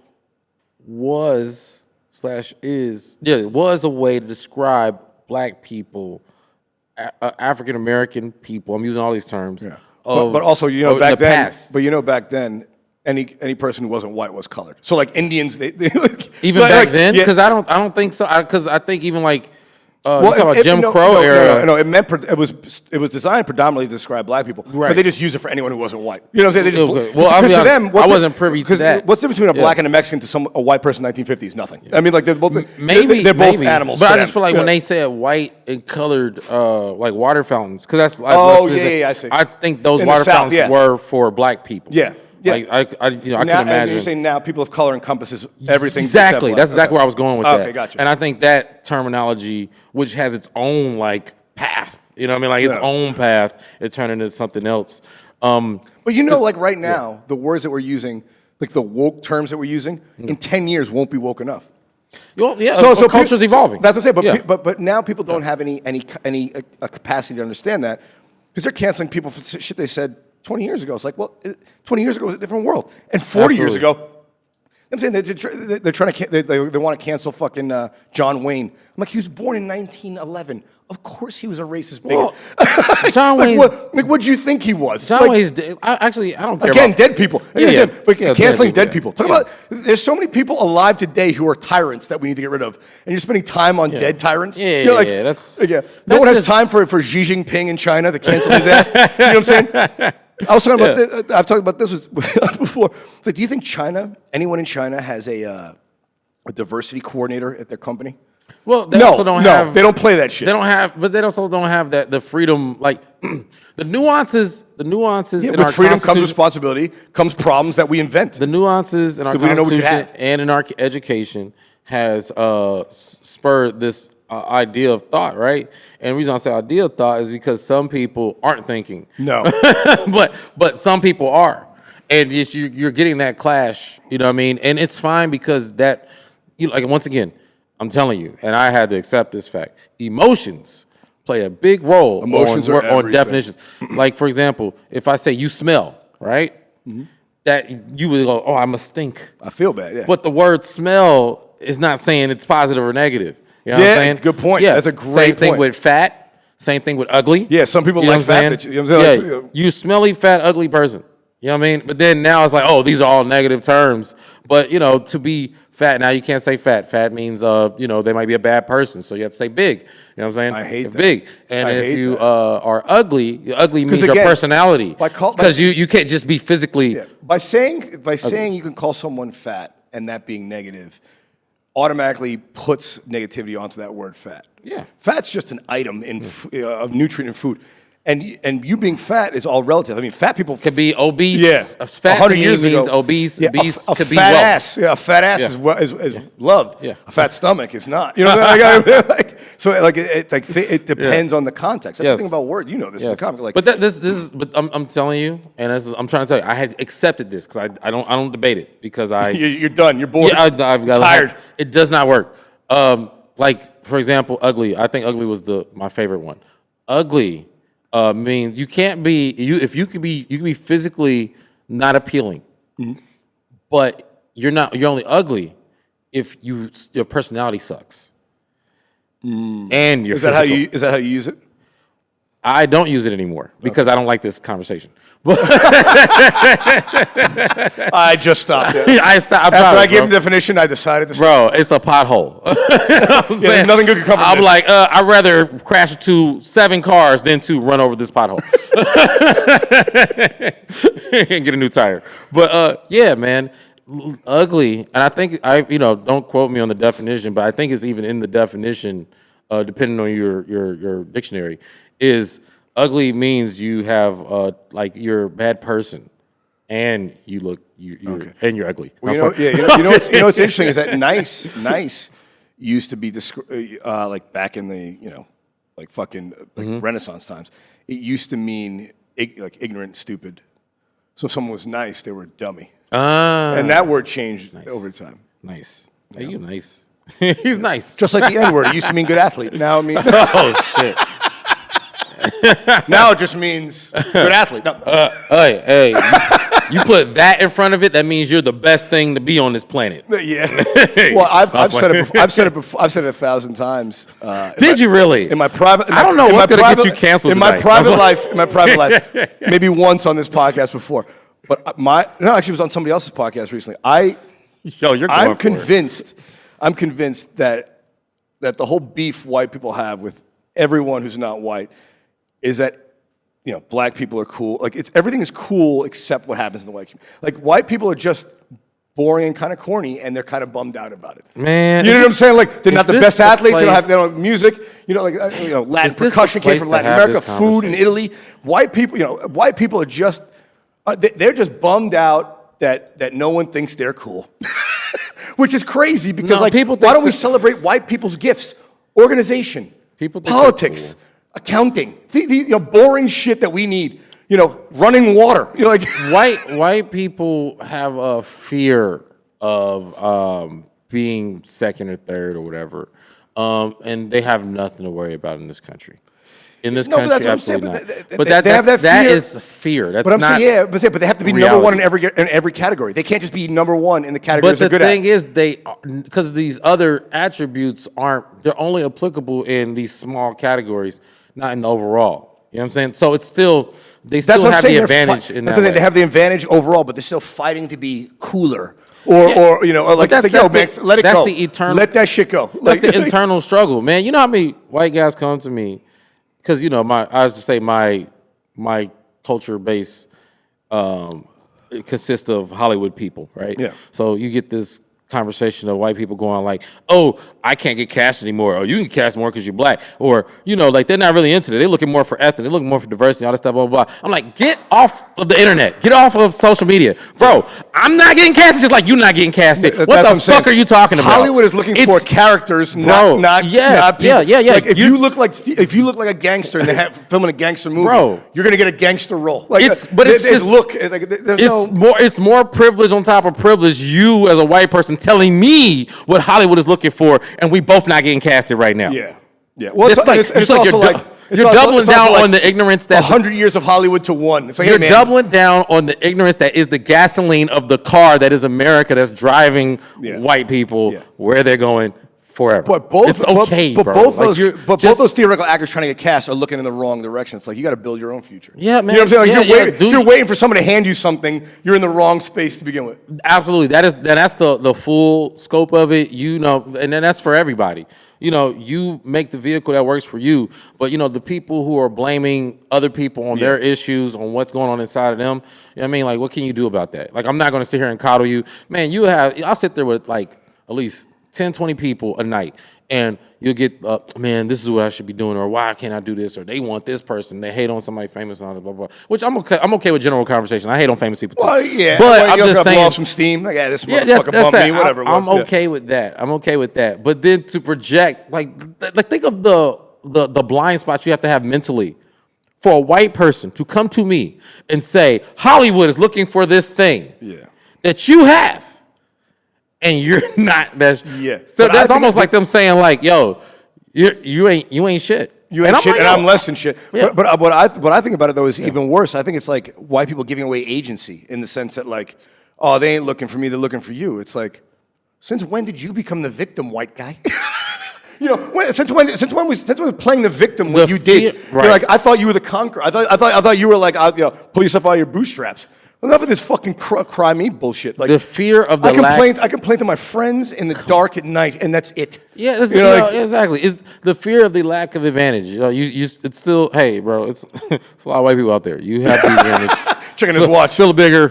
Speaker 2: was a way to describe black people, African American people. I'm using all these terms.
Speaker 1: Yeah. But also, back then.
Speaker 2: Past.
Speaker 1: But back then, any person who wasn't white was colored. So like Indians, they
Speaker 2: even back then, because I don't think so. Because I think even like you talk about Jim Crow era.
Speaker 1: No, it was designed predominantly to describe black people,
Speaker 2: right.
Speaker 1: But they just use it for anyone who wasn't white. You know what I'm saying?
Speaker 2: Well, because to them, I wasn't privy to that.
Speaker 1: What's the difference between a black and a Mexican to a white person in the 1950s? Nothing. Yeah. I mean, like they're both
Speaker 2: they're
Speaker 1: both animals.
Speaker 2: But I just feel like when they said white and colored, like water fountains, because that's
Speaker 1: I see.
Speaker 2: I think those water fountains were for black people.
Speaker 1: Yeah. Yeah.
Speaker 2: Like I can imagine.
Speaker 1: And you're saying now people of color encompasses everything.
Speaker 2: Exactly. That's exactly where I was going with that.
Speaker 1: Okay, gotcha.
Speaker 2: And I think that terminology, which has its own like path, you know what I mean? Like its own path, it turned into something else.
Speaker 1: But like right now, the words that we're using, like the woke terms that we're using, in 10 years won't be woke enough.
Speaker 2: Well, yeah. So culture's evolving.
Speaker 1: That's what I'm saying. But now people don't have any capacity to understand that because they're canceling people for shit they said 20 years ago. It's like, well, 20 years ago was a different world. And 40 years ago, I'm saying they're trying to, they want to cancel fucking John Wayne. I'm like, he was born in 1911. Of course he was a racist bigot.
Speaker 2: Well, John Wayne.
Speaker 1: What do you think he was?
Speaker 2: John Wayne's dead. I don't care
Speaker 1: Again,
Speaker 2: about
Speaker 1: dead people. But canceling dead people. Talk
Speaker 2: Yeah.
Speaker 1: about, there's so many people alive today who are tyrants that we need to get rid of. And you're spending time on dead tyrants?
Speaker 2: Yeah,
Speaker 1: No one has time for Xi Jinping in China to cancel his ass. You know what I'm saying? I was talking about this, I've talked about this before. It's like, do you think anyone in China has a diversity coordinator at their company?
Speaker 2: Well, they also don't have.
Speaker 1: They don't play that shit.
Speaker 2: They don't have, but they also don't have the freedom, like the nuances.
Speaker 1: Yeah,
Speaker 2: in
Speaker 1: with
Speaker 2: our
Speaker 1: freedom comes responsibility, comes problems that we invent.
Speaker 2: The nuances in our constitution and in our education has spurred this idea of thought, right? And the reason I say idea of thought is because some people aren't thinking.
Speaker 1: No,
Speaker 2: but some people are, and you're getting that clash. You know what I mean? And it's fine because like once again. I'm telling you, and I had to accept this fact. Emotions play a big role
Speaker 1: Emotions are
Speaker 2: on
Speaker 1: everything.
Speaker 2: definitions. Like, for example, if I say you smell, right? That you would go, oh, I must stink.
Speaker 1: I feel bad, yeah.
Speaker 2: But the word smell is not saying it's positive or negative. You know what I'm saying?
Speaker 1: It's a good point.
Speaker 2: Yeah,
Speaker 1: That's a great
Speaker 2: Same thing
Speaker 1: point.
Speaker 2: with fat. Same thing with ugly.
Speaker 1: Yeah, some people
Speaker 2: You know
Speaker 1: like
Speaker 2: what I'm
Speaker 1: fat.
Speaker 2: saying?
Speaker 1: You know what I'm saying?
Speaker 2: Yeah,
Speaker 1: Like,
Speaker 2: you smelly, fat, ugly person. You know what I mean? But then now it's like, oh, these are all negative terms. But, you know, to be fat, now you can't say fat. Fat means, you know, they might be a bad person. So you have to say big. You know what I'm saying?
Speaker 1: I hate that.
Speaker 2: Big. And
Speaker 1: I
Speaker 2: if
Speaker 1: hate
Speaker 2: you
Speaker 1: that.
Speaker 2: are ugly, ugly means your
Speaker 1: again,
Speaker 2: personality. Because you can't just be physically.
Speaker 1: Yeah. By saying you can call someone fat and that being negative automatically puts negativity onto that word fat.
Speaker 2: Yeah.
Speaker 1: Fat's just an item in of nutrient in food. And you being fat is all relative. I mean, fat people
Speaker 2: Could be obese.
Speaker 1: Yeah,
Speaker 2: Fat
Speaker 1: 100
Speaker 2: to me
Speaker 1: years
Speaker 2: means
Speaker 1: ago,
Speaker 2: obese.
Speaker 1: Yeah,
Speaker 2: Obese
Speaker 1: a
Speaker 2: could be
Speaker 1: fat
Speaker 2: wealth.
Speaker 1: ass. Yeah, a fat ass
Speaker 2: Yeah.
Speaker 1: is loved.
Speaker 2: Yeah.
Speaker 1: A fat stomach is not. You know, it depends on the context. That's the
Speaker 2: Yes.
Speaker 1: thing about word. You know, this is a comic. Like,
Speaker 2: But this is. But I'm telling you, and I'm trying to tell you, I had accepted this because I don't debate it because I.
Speaker 1: you're done. You're bored.
Speaker 2: Yeah, I've got
Speaker 1: tired.
Speaker 2: It does not work. Like for example, ugly. I think ugly was my favorite one. Ugly means you can't be if you can be physically not appealing, but you're only ugly if your personality sucks. And your
Speaker 1: Is that how you use it?
Speaker 2: I don't use it anymore because I don't like this conversation.
Speaker 1: I just stopped there.
Speaker 2: I stopped.
Speaker 1: After I gave the definition, I decided to stop.
Speaker 2: Bro, it's a pothole.
Speaker 1: Yeah, nothing good can come from
Speaker 2: I'm
Speaker 1: this.
Speaker 2: like, I'd rather crash into 7 cars than to run over this pothole and get a new tire. But yeah, man, ugly. And I think don't quote me on the definition, but I think it's even in the definition, depending on your dictionary, is ugly means you have like you're a bad person. And you're ugly.
Speaker 1: Well, you know what's interesting is that nice used to be like back in the like fucking Renaissance times. It used to mean like ignorant, stupid. So if someone was nice, they were a dummy. And that word changed over time.
Speaker 2: Nice. Hey, you nice. He's nice.
Speaker 1: Just like the N word, it used to mean good athlete. Now it means
Speaker 2: Oh shit.
Speaker 1: now it just means good athlete. No.
Speaker 2: Hey, you put that in front of it, that means you're the best thing to be on this planet.
Speaker 1: Yeah. Well, I've said it before. I've said it 1,000 times.
Speaker 2: Did you really?
Speaker 1: In my private,
Speaker 2: I don't know what's gonna get you canceled
Speaker 1: in my
Speaker 2: tonight.
Speaker 1: private life, maybe once on this podcast before, but actually, it was on somebody else's podcast recently.
Speaker 2: Yo, you're going
Speaker 1: I'm
Speaker 2: for
Speaker 1: convinced. I'm convinced that the whole beef white people have with everyone who's not white is that black people are cool. Like everything is cool except what happens in the white community. Like white people are just boring and kind of corny, and they're kind of bummed out about it.
Speaker 2: Man,
Speaker 1: you know what I'm saying? Like they're not the best athletes. They don't
Speaker 2: place-
Speaker 1: have music. Latin
Speaker 2: this
Speaker 1: percussion
Speaker 2: the
Speaker 1: came
Speaker 2: place
Speaker 1: from
Speaker 2: to
Speaker 1: Latin
Speaker 2: have
Speaker 1: America.
Speaker 2: this
Speaker 1: Food in Italy. White people, white people are just they're just bummed out that no one thinks they're cool, which is crazy because
Speaker 2: No, people
Speaker 1: why
Speaker 2: think
Speaker 1: don't we
Speaker 2: that-
Speaker 1: celebrate white people's gifts, organization,
Speaker 2: People think
Speaker 1: politics,
Speaker 2: they're
Speaker 1: accounting, the boring shit that we need. Running water. You're like
Speaker 2: White people have a fear of being second or third or whatever, and they have nothing to worry about in this country. In this
Speaker 1: No, but
Speaker 2: country,
Speaker 1: that's what I'm
Speaker 2: absolutely
Speaker 1: saying,
Speaker 2: not.
Speaker 1: but
Speaker 2: But
Speaker 1: they have that
Speaker 2: that
Speaker 1: fear.
Speaker 2: is fear. That's
Speaker 1: But I'm
Speaker 2: not.
Speaker 1: saying, but they have to be number one
Speaker 2: reality.
Speaker 1: in every category. They can't just be number one in the
Speaker 2: But
Speaker 1: categories
Speaker 2: the
Speaker 1: they're good
Speaker 2: thing
Speaker 1: at.
Speaker 2: is, because these other attributes they're only applicable in these small categories, not in the overall. You know what I'm saying? So it's still, they still have the advantage in that way.
Speaker 1: They have the advantage overall, but they're still fighting to be cooler. Or like,
Speaker 2: that's-
Speaker 1: it's like, yo, man,
Speaker 2: that's
Speaker 1: let it
Speaker 2: that's
Speaker 1: go.
Speaker 2: the eternal-
Speaker 1: Let that shit go.
Speaker 2: That's the internal struggle, man. You know how many white guys come to me because I was to say my culture base it consists of Hollywood people, right?
Speaker 1: Yeah.
Speaker 2: So you get this conversation of white people going like, "Oh, I can't get cast anymore," or "You can cast more because you're black," or like they're not really into it. They're looking more for ethnic. They're looking more for diversity, all that stuff, blah blah blah. I'm like, get off of the internet, get off of social media, bro. I'm not getting casted just like you're not getting casted.
Speaker 1: That's
Speaker 2: What the
Speaker 1: I'm saying.
Speaker 2: fuck are you talking about?
Speaker 1: Hollywood is looking for characters, not people.
Speaker 2: Yeah.
Speaker 1: Like if you look like a gangster and they're filming a gangster movie,
Speaker 2: Bro.
Speaker 1: you're gonna get a gangster role. Like,
Speaker 2: It's more privilege on top of privilege. You as a white person telling me what Hollywood is looking for, and we both not getting casted right now.
Speaker 1: Yeah. Well,
Speaker 2: It's like- it's like
Speaker 1: also
Speaker 2: you're
Speaker 1: like
Speaker 2: You're doubling down on the ignorance that
Speaker 1: 100 years of Hollywood to one. It's like,
Speaker 2: you're
Speaker 1: hey, man,
Speaker 2: doubling down on the ignorance that is the gasoline of the car that is America that's driving white people where they're going forever.
Speaker 1: But both,
Speaker 2: it's okay,
Speaker 1: but
Speaker 2: bro.
Speaker 1: both
Speaker 2: Like,
Speaker 1: those, both those theoretical actors trying to get cast are looking in the wrong direction. It's like you got to build your own future.
Speaker 2: Yeah, man.
Speaker 1: You know what I'm saying? Like,
Speaker 2: Yeah,
Speaker 1: you're waiting for someone to hand you something. You're in the wrong space to begin with.
Speaker 2: Absolutely. That's the full scope of it. You know, and then that's for everybody. You know, you make the vehicle that works for you. But you know, the people who are blaming other people on their issues, on what's going on inside of them. You know what I mean, like, what can you do about that? Like, I'm not going to sit here and coddle you, man. I'll sit there with like at least 10, 20 people a night. And you'll get, man, this is what I should be doing, or why can't I do this, or they want this person, they hate on somebody famous, and blah, blah, blah. Which I'm okay with general conversation. I hate on famous people too.
Speaker 1: Well, yeah,
Speaker 2: but
Speaker 1: I'm just
Speaker 2: saying,
Speaker 1: blow off some steam. Like, this motherfucker bumped me, whatever.
Speaker 2: I'm okay with that. I'm okay with that. But then to project, like think of the blind spots you have to have mentally for a white person to come to me and say Hollywood is looking for this thing that you have. And you're not. So that's almost like them saying, like, "Yo, you ain't shit.
Speaker 1: You ain't shit, and I'm less than shit." Yeah. But what I think about it though is even worse. I think it's like white people giving away agency in the sense that like, oh, they ain't looking for me; they're looking for you. It's like, since when did you become the victim, white guy? You know, since when was playing the victim when you did? Right. You're like, I thought you were the conqueror. I thought you were like, pull yourself out of your bootstraps. Enough of this fucking cry me bullshit. Like,
Speaker 2: the fear of the
Speaker 1: I complain to my friends in the dark at night, and that's it.
Speaker 2: Yeah, exactly. It's the fear of the lack of advantage. You know, it's still, hey, bro, it's a lot of white people out there. You have the advantage.
Speaker 1: Checking his watch.
Speaker 2: Still a bigger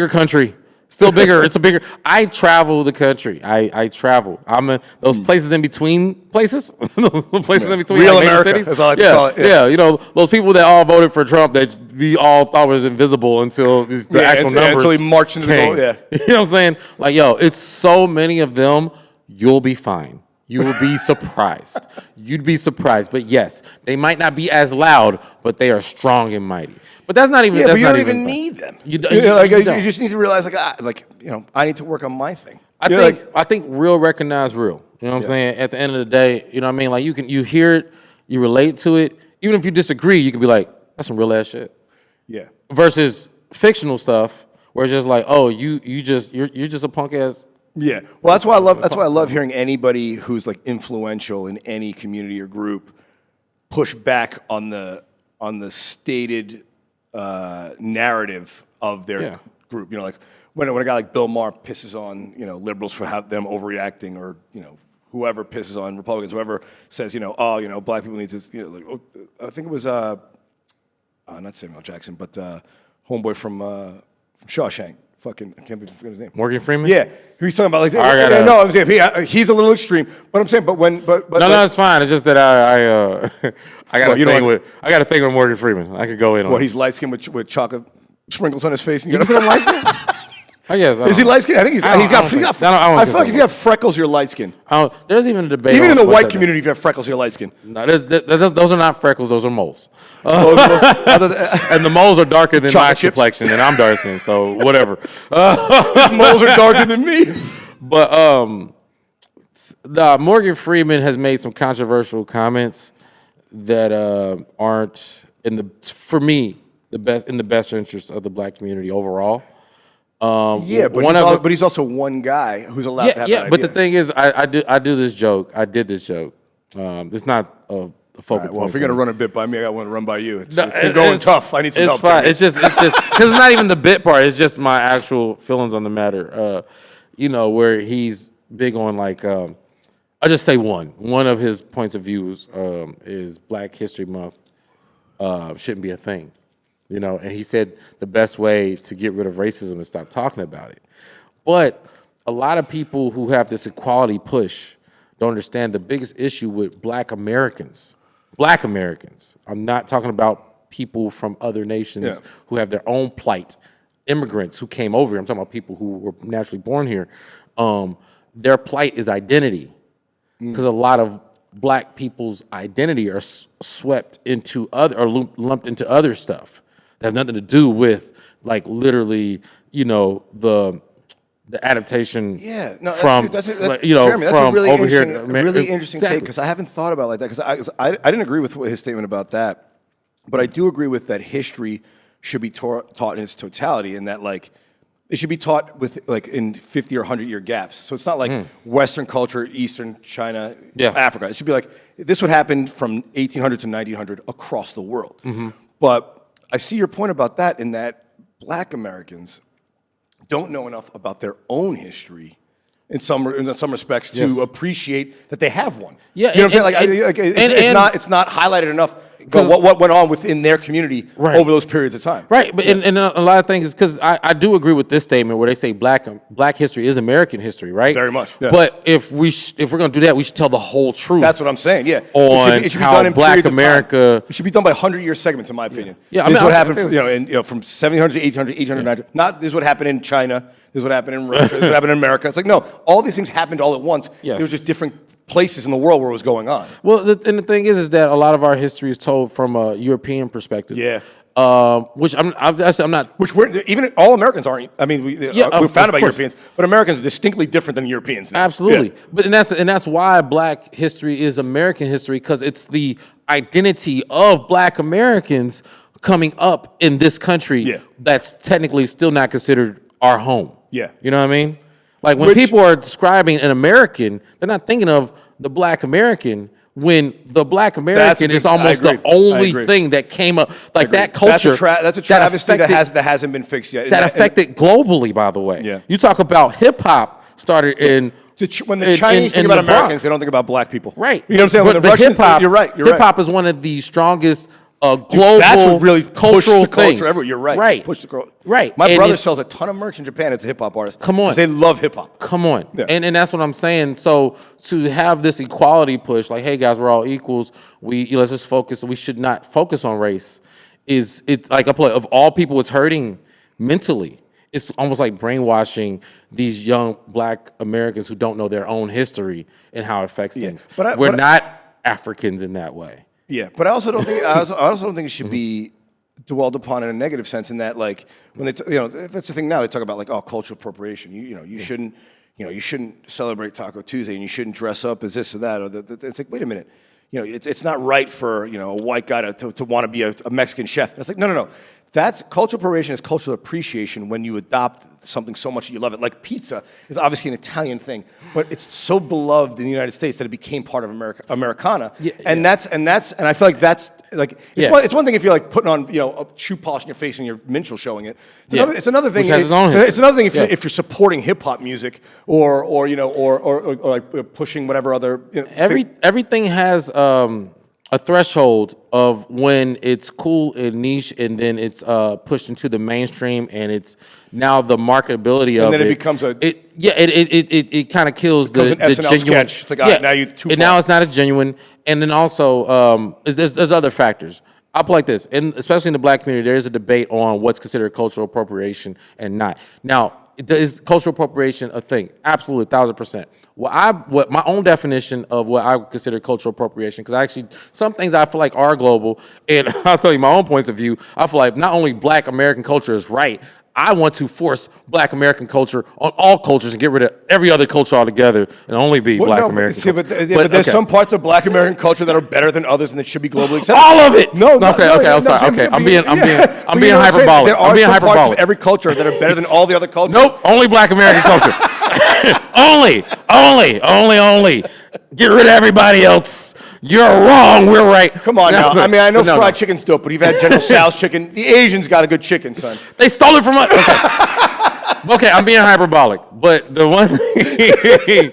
Speaker 2: country. Still bigger. I travel the country. I travel. I'm in those places in between places. Those places in between
Speaker 1: real
Speaker 2: like,
Speaker 1: America.
Speaker 2: cities.
Speaker 1: That's all I call it.
Speaker 2: Yeah. You know, those people that all voted for Trump that we all thought was invisible until the actual numbers
Speaker 1: until he marched into the goal. Yeah.
Speaker 2: You know what I'm saying? Like, yo, it's so many of them. You'll be fine. You will be surprised. You'd be surprised. But yes, they might not be as loud, but they are strong and mighty. But that's not even.
Speaker 1: Yeah,
Speaker 2: that's
Speaker 1: but you
Speaker 2: not
Speaker 1: don't
Speaker 2: even
Speaker 1: need them.
Speaker 2: You
Speaker 1: just need to realize, I need to work on my thing.
Speaker 2: I think real recognize real. You know what I'm saying? At the end of the day, you know what I mean? Like you hear it, you relate to it. Even if you disagree, you can be like, that's some real ass shit.
Speaker 1: Yeah.
Speaker 2: Versus fictional stuff where it's just like, oh, you're just a punk ass.
Speaker 1: Yeah. Well, that's why I love hearing anybody who's like influential in any community or group push back on the stated narrative of their group. You know, like when a guy like Bill Maher pisses on liberals for them overreacting, or whoever pisses on Republicans, whoever says black people need to I think it was not Samuel Jackson, but homeboy from Shawshank. I can't forget his name.
Speaker 2: Morgan Freeman?
Speaker 1: Yeah. He's talking about like, no, I'm saying he's a little extreme, but I'm saying, no,
Speaker 2: it's fine. It's just that I got a thing with Morgan Freeman. I could go in on.
Speaker 1: What, he's light skinned with chocolate sprinkles on his face? And
Speaker 2: you consider him light skinned? I guess.
Speaker 1: Is he light skinned? I think I feel like if you have freckles, you're light skinned.
Speaker 2: There's even a debate.
Speaker 1: Even in the white community, if you have freckles, you're light skinned.
Speaker 2: No, those are not freckles. Those are moles. And the moles are darker than my complexion, and I'm dark skinned. So whatever.
Speaker 1: Moles are darker than me.
Speaker 2: But Morgan Freeman has made some controversial comments that aren't for me in the best interest of the black community overall.
Speaker 1: But he's also one guy who's allowed to have that idea.
Speaker 2: But the thing is, I do this joke. I did this joke. It's not a focal point.
Speaker 1: Well, if you're gonna run a bit by me, I got one to run by you. It's going tough. I need some help.
Speaker 2: It's fine. It's just because it's not even the bit part. It's just my actual feelings on the matter. Where he's big on like. I'll just say one of his points of views is Black History Month shouldn't be a thing. And he said the best way to get rid of racism is stop talking about it. But a lot of people who have this equality push don't understand the biggest issue with Black Americans. I'm not talking about people from other nations who have their own plight, immigrants who came over here. I'm talking about people who were naturally born here. Their plight is identity, because a lot of Black people's identity are swept into lumped into other stuff that have nothing to do with, like, literally, the the adaptation.
Speaker 1: Yeah, no,
Speaker 2: from
Speaker 1: Jeremy, that's
Speaker 2: from
Speaker 1: a really
Speaker 2: over here.
Speaker 1: really interesting
Speaker 2: Exactly.
Speaker 1: take because I haven't thought about it like that because I didn't agree with his statement about that, but I do agree with that history should be taught in its totality and that like it should be taught with like in 50 or 100-year gaps. So it's not like Western culture, Eastern China, Africa. It should be like this would happen from 1800 to 1900 across the world. But I see your point about that in that Black Americans don't know enough about their own history in some respects to appreciate that they have one.
Speaker 2: Yeah,
Speaker 1: you know what I'm saying? It's not highlighted enough about what went on within their community over those periods of time.
Speaker 2: Right, but and a lot of things is because I do agree with this statement where they say black history is American history, right?
Speaker 1: Very much. Yeah.
Speaker 2: But if we're gonna do that, we should tell the whole truth.
Speaker 1: That's what I'm saying. Yeah,
Speaker 2: on
Speaker 1: it should be
Speaker 2: how
Speaker 1: done in
Speaker 2: Black
Speaker 1: periods of time.
Speaker 2: America.
Speaker 1: It should be done by 100-year segments, in my opinion.
Speaker 2: Yeah,
Speaker 1: this is what happened. From 1700 to 1800, 1800, 900. Not this is what happened in China. This is what happened in Russia. This is what happened in America. It's like no, all these things happened all at once.
Speaker 2: Yes.
Speaker 1: There was just different places in the world where it was going on.
Speaker 2: Well, and the thing is that a lot of our history is told from a European perspective.
Speaker 1: Yeah.
Speaker 2: Which I'm not.
Speaker 1: Which even all Americans aren't. I mean, we're founded by Europeans, but Americans are distinctly different than Europeans now.
Speaker 2: Absolutely,
Speaker 1: Yeah.
Speaker 2: but that's why Black history is American history because it's the identity of Black Americans coming up in this country that's technically still not considered our home.
Speaker 1: Yeah.
Speaker 2: You know what I mean? Like when people are describing an American, they're not thinking of the Black American when the Black American is almost the only thing that came up. Like that culture.
Speaker 1: That's a travesty that hasn't been fixed yet.
Speaker 2: That affected globally, by the way.
Speaker 1: Yeah.
Speaker 2: You talk about hip hop started in.
Speaker 1: When the Chinese think about Americans, they don't think about Black people.
Speaker 2: Right.
Speaker 1: You know what I'm saying? When the Russians, you're right.
Speaker 2: Hip hop is one of the strongest global
Speaker 1: that's what really
Speaker 2: cultural
Speaker 1: pushed the culture
Speaker 2: things.
Speaker 1: everywhere. You're right.
Speaker 2: Right.
Speaker 1: Push the culture.
Speaker 2: Right.
Speaker 1: My
Speaker 2: And
Speaker 1: brother sells a ton of merch in Japan. It's a hip hop artist.
Speaker 2: Come on.
Speaker 1: 'Cause they love hip hop.
Speaker 2: Come on.
Speaker 1: Yeah.
Speaker 2: And that's what I'm saying. So to have this equality push, like, hey guys, we're all equals. Let's just focus. We should not focus on race. It's like of all people, it's hurting mentally. It's almost like brainwashing these young Black Americans who don't know their own history and how it affects things. We're not Africans in that way.
Speaker 1: Yeah, but I also don't think I also don't think it should be dwelled upon in a negative sense. In that, like when that's the thing now. They talk about like cultural appropriation. You shouldn't celebrate Taco Tuesday and you shouldn't dress up as this or that. It's like wait a minute, it's not right for a white guy to want to be a Mexican chef. It's like no. That's cultural appropriation is cultural appreciation when you adopt something so much that you love it. Like pizza is obviously an Italian thing, but it's so beloved in the United States that it became part of Americana. And I feel like that's like it's one thing if you're like putting on a shoe polish in your face and your minstrel showing it. It's another thing. It's another thing if you're supporting hip hop music or like pushing whatever other
Speaker 2: everything has a threshold of when it's cool and niche, and then it's pushed into the mainstream, and it's now the marketability of it.
Speaker 1: And then it becomes
Speaker 2: it kind of kills the
Speaker 1: SNL
Speaker 2: genuine
Speaker 1: sketch. It's like now you're too far.
Speaker 2: And now it's not as genuine. And then also there's other factors. I'll put it like this, and especially in the Black community, there is a debate on what's considered cultural appropriation and not. Now, is cultural appropriation a thing? Absolutely, 1,000%. What my own definition of what I would consider cultural appropriation, because some things I feel like are global, and I'll tell you my own points of view. I feel like not only Black American culture is right, I want to force Black American culture on all cultures and get rid of every other culture altogether and only be Black American culture.
Speaker 1: But there's some parts of Black American culture that are better than others and that should be globally accepted.
Speaker 2: All of it.
Speaker 1: I'm
Speaker 2: sorry. Okay, I'm being hyperbolic.
Speaker 1: There are some parts of every culture that are better than all the other cultures.
Speaker 2: Nope, only Black American culture. only. Get rid of everybody else. You're wrong. We're right.
Speaker 1: Come on now. I mean, I know fried chicken's dope, but you've had General Tso's chicken. The Asians got a good chicken, son.
Speaker 2: They stole it from us. Okay, I'm being hyperbolic, but the one thing,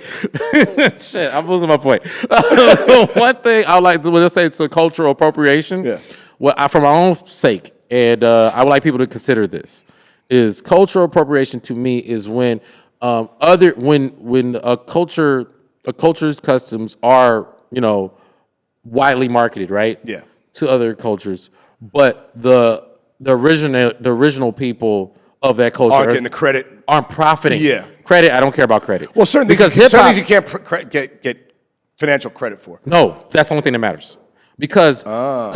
Speaker 2: shit, I'm losing my point. The one thing I like to say it's a cultural appropriation. Yeah. Well, for my own sake, and I would like people to consider this, is cultural appropriation to me is when when a culture's customs are widely marketed, right?
Speaker 1: Yeah.
Speaker 2: To other cultures, but the original people of that culture
Speaker 1: aren't getting the credit,
Speaker 2: aren't profiting.
Speaker 1: Yeah.
Speaker 2: Credit, I don't care about credit.
Speaker 1: Well, certain things you can't get financial credit for.
Speaker 2: No, that's the only thing that matters. Because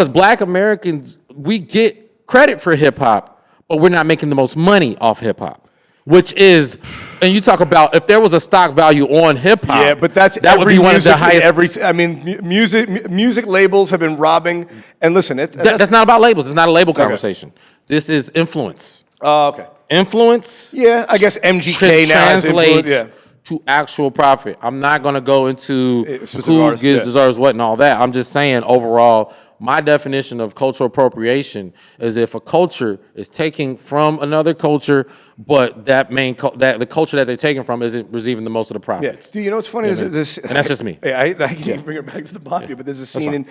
Speaker 2: Black Americans, we get credit for hip hop, but we're not making the most money off hip hop. which is, and you talk about if there was a stock value on hip hop.
Speaker 1: Yeah, but that would be one of the highest. I mean, music labels have been robbing. And listen,
Speaker 2: that's not about labels. It's not a label conversation. This is influence.
Speaker 1: Oh, okay.
Speaker 2: Influence.
Speaker 1: Yeah, I guess MGK now
Speaker 2: translates to actual profit. I'm not going to go into who deserves what and all that. I'm just saying overall, my definition of cultural appropriation is if a culture is taking from another culture, but the culture that they're taking from isn't receiving the most of the profits.
Speaker 1: Yeah. Do you know what's funny?
Speaker 2: And that's just me.
Speaker 1: I can't bring it back to the mafia, but there's a scene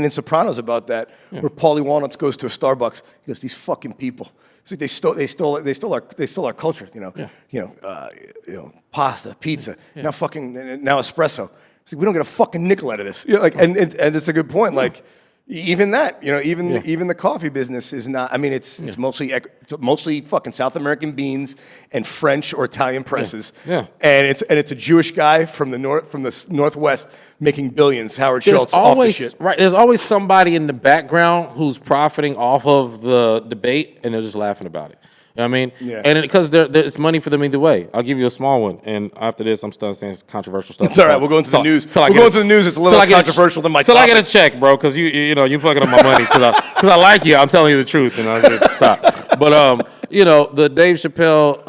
Speaker 1: in Sopranos about that where Paulie Walnuts goes to a Starbucks. He goes, "These fucking people. See, they stole our culture. Pasta, pizza, now espresso. See, we don't get a fucking nickel out of this. And it's a good point. Like, even that, even the coffee business is not. I mean, it's mostly fucking South American beans and French or Italian presses. And it's a Jewish guy from the Northwest making billions. Howard Schultz. Off the shit.
Speaker 2: Right. There's always somebody in the background who's profiting off of the debate, and they're just laughing about it. You know what I mean?
Speaker 1: Yeah.
Speaker 2: And because there's money for them either way. I'll give you a small one, and after this, I'm starting saying controversial stuff.
Speaker 1: It's all right. We'll go into the news. We'll go into the news. It's a little less controversial than my topic.
Speaker 2: Till I get a check, bro, because you fucking up my money because I like you. I'm telling you the truth, and I said stop. But the Dave Chappelle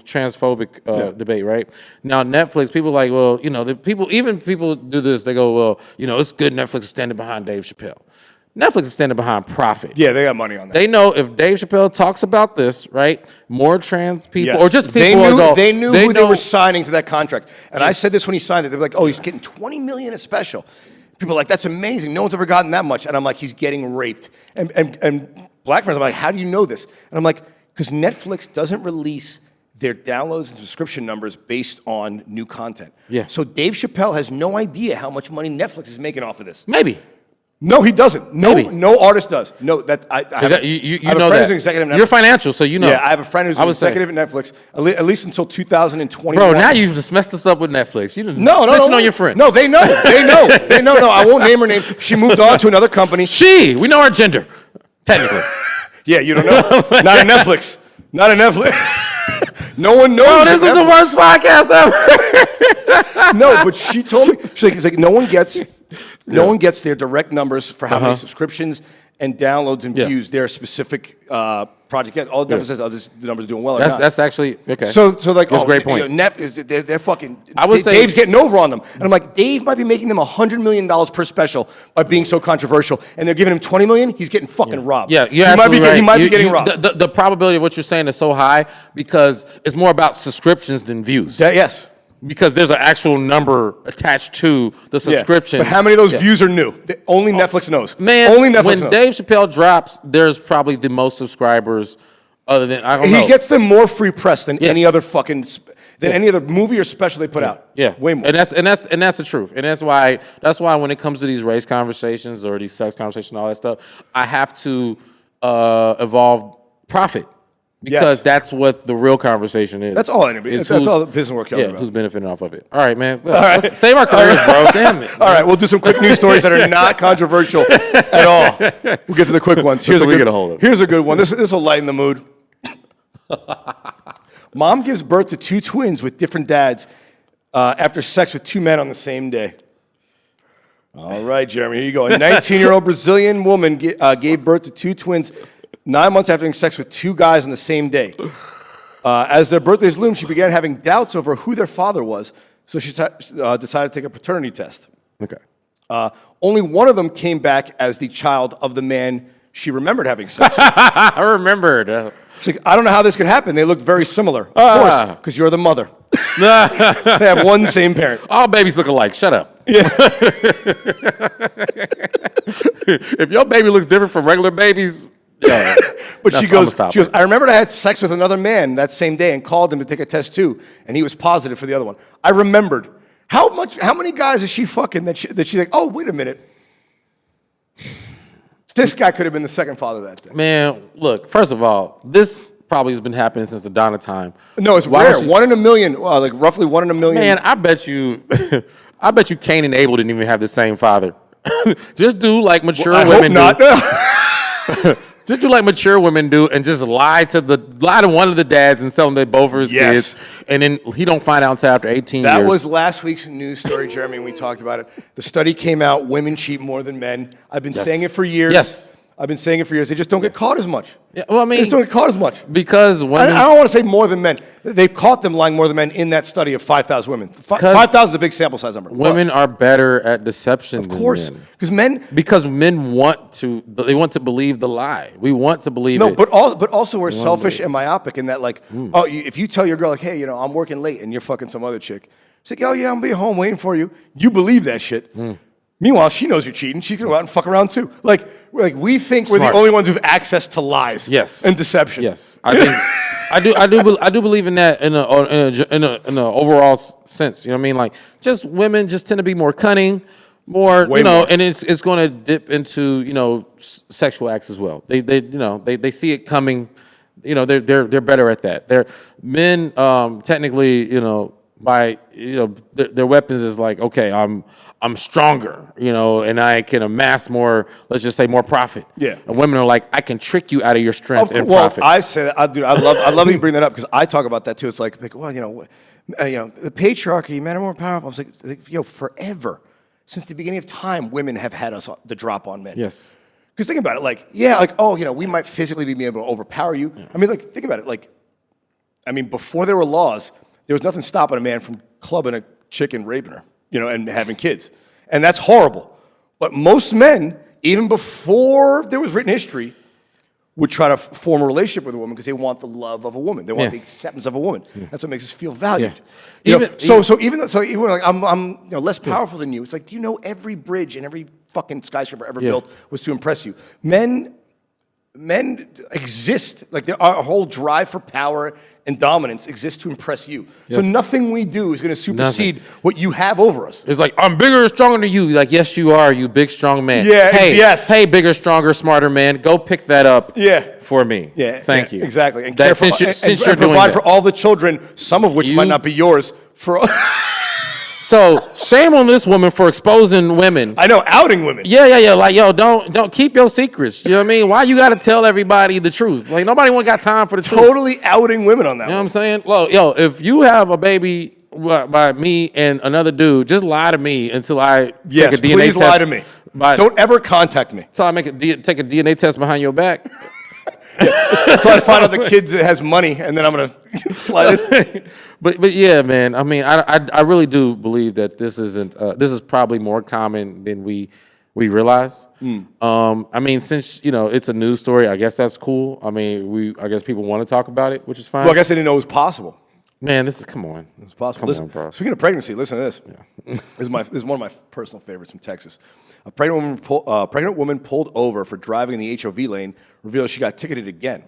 Speaker 2: transphobic debate, right? Now Netflix, people are like, well, people do this. They go, well, it's good. Netflix is standing behind Dave Chappelle. Netflix is standing behind profit.
Speaker 1: Yeah, they got money on that.
Speaker 2: They know if Dave Chappelle talks about this, right, more trans people or just people
Speaker 1: they knew who they were signing to that contract. And I said this when he signed it. They were like, "Oh, he's getting $20 million a special." People are like, "That's amazing. No one's ever gotten that much." And I'm like, "He's getting raped." And black friends are like, "How do you know this?" And I'm like, "Because Netflix doesn't release their downloads and subscription numbers based on new content."
Speaker 2: Yeah.
Speaker 1: So Dave Chappelle has no idea how much money Netflix is making off of this.
Speaker 2: Maybe.
Speaker 1: No, he doesn't. No artist does. No, that I have a friend who's an executive at Netflix.
Speaker 2: You're financial, so you know.
Speaker 1: Yeah, I have a friend who's an executive at Netflix, at least until 2021.
Speaker 2: Bro, now you've just messed us up with Netflix. You didn't
Speaker 1: no,
Speaker 2: on your friend.
Speaker 1: No, they know. No, I won't name her name. She moved on to another company.
Speaker 2: We know her gender, technically.
Speaker 1: Yeah, you don't know. Not a Netflix. No one knows.
Speaker 2: Bro, this is the worst podcast ever.
Speaker 1: No, but she told me, she's like, no one gets their direct numbers for how many subscriptions and downloads and views their specific project get. All Netflix says, this number's doing well.
Speaker 2: That's actually okay.
Speaker 1: So like,
Speaker 2: that's a great point.
Speaker 1: Netflix, they're fucking.
Speaker 2: I would say
Speaker 1: Dave's getting over on them, and I'm like, Dave might be making them $100 million per special by being so controversial, and they're giving him $20 million. He's getting fucking robbed.
Speaker 2: Yeah, you're absolutely right.
Speaker 1: He might be getting robbed.
Speaker 2: The probability of what you're saying is so high because it's more about subscriptions than views.
Speaker 1: Yes.
Speaker 2: Because there's an actual number attached to the subscription.
Speaker 1: But how many of those views are new? Only Netflix knows.
Speaker 2: Man,
Speaker 1: only Netflix knows.
Speaker 2: When Dave Chappelle drops, there's probably the most subscribers other than, I don't know.
Speaker 1: He gets them more free press than any other fucking, any other movie or special they put out.
Speaker 2: Yeah.
Speaker 1: Way more.
Speaker 2: And that's the truth. And that's why when it comes to these race conversations or these sex conversations and all that stuff, I have to evolve profit. Because that's what the real conversation is.
Speaker 1: That's all anybody. That's all the business we're caring about.
Speaker 2: Who's benefiting off of it? All right, man. Let's save our careers, bro. Damn it.
Speaker 1: All right, we'll do some quick news stories that are not controversial at all. We'll get to the quick ones. Here's a good one. This will lighten the mood. Mom gives birth to 2 twins with different dads after sex with 2 men on the same day. All right, Jeremy, here you go. A 19-year-old Brazilian woman gave birth to 2 twins 9 months after having sex with 2 guys on the same day. As their birthdays loomed, she began having doubts over who their father was, so she decided to take a paternity test.
Speaker 2: Okay.
Speaker 1: Only one of them came back as the child of the man she remembered having sex with.
Speaker 2: I remembered.
Speaker 1: She's like, I don't know how this could happen. They looked very similar. Of course, because you're the mother. They have one same parent.
Speaker 2: All babies look alike. Shut up.
Speaker 1: Yeah.
Speaker 2: If your baby looks different from regular babies... Yeah,
Speaker 1: but she goes, I remembered I had sex with another man that same day and called him to take a test too, and he was positive for the other one. I remembered. How many guys is she fucking that she's like, oh, wait a minute. This guy could have been the second father that day.
Speaker 2: Man, look, first of all, this probably has been happening since the dawn of time.
Speaker 1: No, it's rare. 1 in a million, like roughly 1 in a million.
Speaker 2: Man, I bet you Cain and Abel didn't even have the same father. Just do like mature women
Speaker 1: hope not.
Speaker 2: Just do like mature women do and just lie to one of the dads and tell them they both are his kids. And then he don't find out until after 18 years.
Speaker 1: That was last week's news story, Jeremy, and we talked about it. The study came out, women cheat more than men. I've been saying it for years.
Speaker 2: Yes.
Speaker 1: I've been saying it for years. They just don't get caught as much.
Speaker 2: Yeah, well, I mean,
Speaker 1: they just don't get caught as much.
Speaker 2: Because women...
Speaker 1: I don't want to say more than men. They've caught them lying more than men in that study of 5,000 women. 5,000 is a big sample size number.
Speaker 2: Women are better at deception than men. Of course. Because men want to believe the lie. We want to believe it.
Speaker 1: But also we're selfish and myopic in that, like, if you tell your girl, like, hey, I'm working late and you're fucking some other chick. It's like, oh, yeah, I'm going to be home waiting for you. You believe that shit. Meanwhile, she knows you're cheating. She's gonna go out and fuck around too. Like we think we're the only ones who have access to lies, and deception.
Speaker 2: Yes, I think I do believe in that in a overall sense. You know what I mean? Like just women just tend to be more cunning, more and it's going to dip into sexual acts as well. They see it coming. They're better at that. They're men technically by their weapons is like, okay, I'm stronger, and I can amass more, let's just say more profit. Yeah. And women are like, I can trick you out of your strength and profit.
Speaker 1: I say that, dude, I love that you bring that up because I talk about that too. It's like well, the patriarchy, men are more powerful. I was like, forever, since the beginning of time, women have had us the drop on men.
Speaker 2: Yes.
Speaker 1: Because think about it, we might physically be able to overpower you. Yeah. I mean, think about it, before there were laws, there was nothing stopping a man from clubbing a chick and raping her, and having kids. And that's horrible. But most men, even before there was written history, would try to form a relationship with a woman because they want the love of a woman. They want the acceptance of a woman. That's what makes us feel valued. Yeah. Even like I'm less powerful than you, it's like, do you know every bridge and every fucking skyscraper ever built was to impress you? Men exist, like our whole drive for power and dominance exists to impress you. Yes. So nothing we do is going to supersede what you have over us.
Speaker 2: It's like, I'm bigger and stronger than you. Like, yes, you are, you big, strong man.
Speaker 1: Yeah,
Speaker 2: hey, bigger, stronger, smarter man, go pick that up for me. Yeah, thank you.
Speaker 1: Exactly. And
Speaker 2: since you're
Speaker 1: provide for all the children, some of which might not be yours, for
Speaker 2: So shame on this woman for exposing women.
Speaker 1: I know, outing women.
Speaker 2: Yeah. Like, don't keep your secrets. You know what I mean? Why you got to tell everybody the truth? Like, nobody got time for the truth.
Speaker 1: Totally outing women on that.
Speaker 2: You know what I'm saying? Well, if you have a baby by me and another dude, just lie to me until I take a DNA test.
Speaker 1: Please lie to me. Don't ever contact me.
Speaker 2: So I take a DNA test behind your back.
Speaker 1: Until I find out the kid has money, and then I'm gonna slide it.
Speaker 2: But yeah, man. I mean, I really do believe that this is probably more common than we realize. I mean, since it's a news story, I guess that's cool. I mean, I guess people want to talk about it, which is fine.
Speaker 1: Well, I guess they didn't know it was possible.
Speaker 2: Man, come on.
Speaker 1: It's possible. Speaking of pregnancy, listen to this. Yeah. This is one of my personal favorites from Texas. A pregnant woman pulled over for driving in the HOV lane reveals she got ticketed again.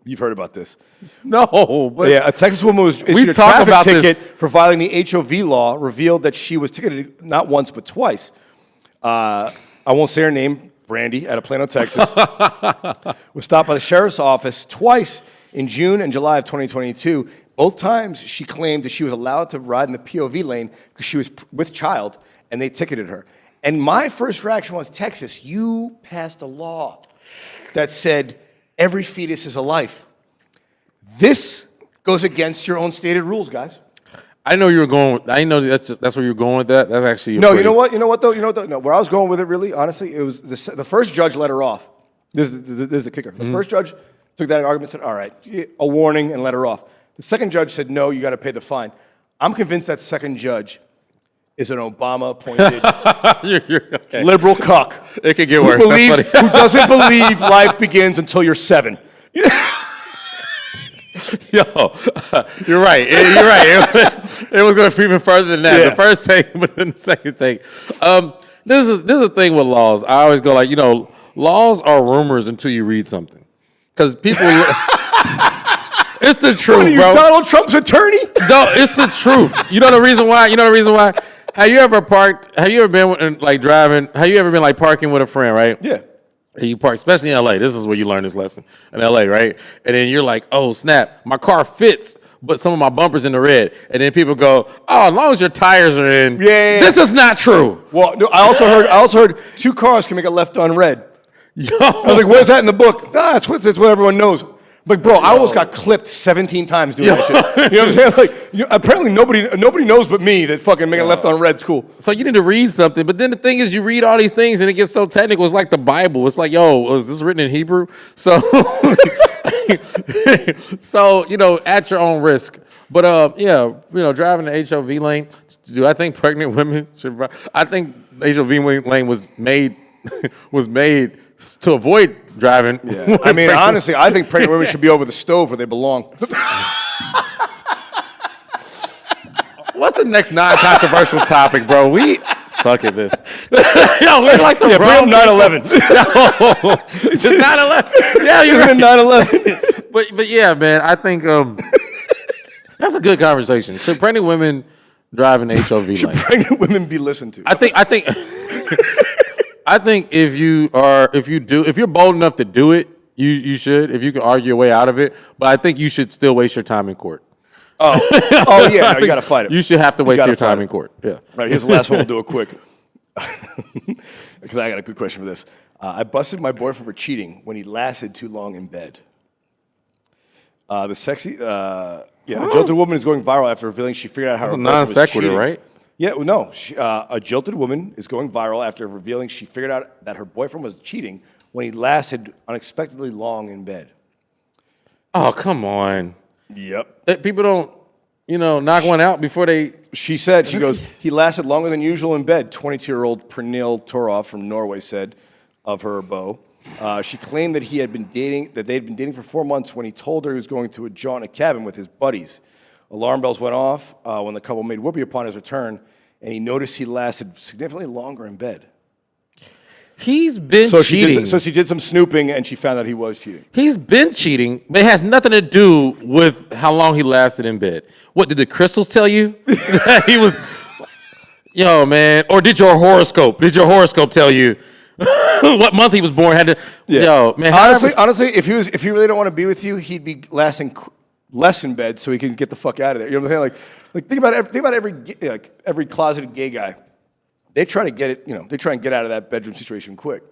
Speaker 1: You've heard about this.
Speaker 2: No, but
Speaker 1: a Texas woman was issued a traffic ticket for violating the HOV law, revealed that she was ticketed not once but twice. I won't say her name, Brandy, out of Plano, Texas, was stopped by the sheriff's office twice in June and July of 2022. Both times she claimed that she was allowed to ride in the POV lane because she was with child, and they ticketed her. And my first reaction was, Texas, you passed a law that said every fetus is a life. This goes against your own stated rules, guys.
Speaker 2: I know you were going. I know that's where you're going with that. That's actually
Speaker 1: no. You know what though. No, where I was going with it, really, honestly, it was the first judge let her off. This is the kicker. The first judge took that argument, and said, "All right, a warning," and let her off. The second judge said, "No, you got to pay the fine." I'm convinced that second judge is an Obama-appointed liberal cuck.
Speaker 2: It could get worse.
Speaker 1: Who doesn't believe life begins until you're 7.
Speaker 2: Yo, you're right. You're right. It was going to be even further than that. Yeah. The first take, but then the second take. This is a thing with laws. I always go like, laws are rumors until you read something, because people. It's the truth,
Speaker 1: what are you,
Speaker 2: bro.
Speaker 1: Donald Trump's attorney?
Speaker 2: No, it's the truth. You know the reason why? Have you ever been driving? Have you ever been parking with a friend, right?
Speaker 1: Yeah.
Speaker 2: And you park, especially in LA. This is where you learn this lesson in LA, right? And then you're like, oh snap, my car fits, but some of my bumpers in the red. And then people go, oh, as long as your tires are in, this is not true.
Speaker 1: Well, no, I also heard 2 cars can make a left on red. I was like, where's that in the book? Ah, it's what everyone knows. I'm like, bro, I almost got clipped 17 times doing that shit. You know what I'm saying? Like, apparently nobody knows but me that fucking making left on red's cool.
Speaker 2: So you need to read something, but then the thing is, you read all these things and it gets so technical. It's like the Bible. It's like, yo, is this written in Hebrew? So, so at your own risk. But driving the HOV lane. Do I think pregnant women should? I think the HOV lane was made to avoid driving.
Speaker 1: Yeah. I mean, honestly, I think pregnant women should be over the stove where they belong.
Speaker 2: What's the next non-controversial topic, bro? We suck at this. Yo, we're like the
Speaker 1: bring 9/11.
Speaker 2: Just 9/11. Yeah, you're
Speaker 1: right. 9/11.
Speaker 2: But yeah, man, I think that's a good conversation. Should pregnant women drive an HOV lane?
Speaker 1: Should pregnant women be listened to?
Speaker 2: I think I think if you're bold enough to do it, you should. If you can argue your way out of it, but I think you should still waste your time in court.
Speaker 1: Oh yeah, no, you got to fight it.
Speaker 2: You should have to waste your time in court. Yeah.
Speaker 1: Right. Here's the last one. We'll do it quick because I got a good question for this. I busted my boyfriend for cheating when he lasted too long in bed. The sexy, a jilted woman is going viral after revealing she figured out how her boyfriend was cheating.
Speaker 2: Non sequitur, right?
Speaker 1: Yeah, well, no. A jilted woman is going viral after revealing she figured out that her boyfriend was cheating when he lasted unexpectedly long in bed.
Speaker 2: Oh, come on.
Speaker 1: Yep.
Speaker 2: People don't, knock one out before they...
Speaker 1: She goes, he lasted longer than usual in bed, 22-year-old Pernille Torov from Norway said of her beau. She claimed that they'd been dating for 4 months when he told her he was going to a jaunt in a cabin with his buddies. Alarm bells went off when the couple made whoopee upon his return, and he noticed he lasted significantly longer in bed.
Speaker 2: He's been cheating.
Speaker 1: So she did some snooping, and she found out he was cheating.
Speaker 2: He's been cheating, but it has nothing to do with how long he lasted in bed. What, did the crystals tell you? He was... Yo, man. Or did your horoscope tell you what month he was born? Yo, man.
Speaker 1: Honestly, if he really don't want to be with you, he'd be lasting less in bed so he can get the fuck out of there. You know what I'm saying? Like think about every closeted gay guy. They try to get it. They try and get out of that bedroom situation quick.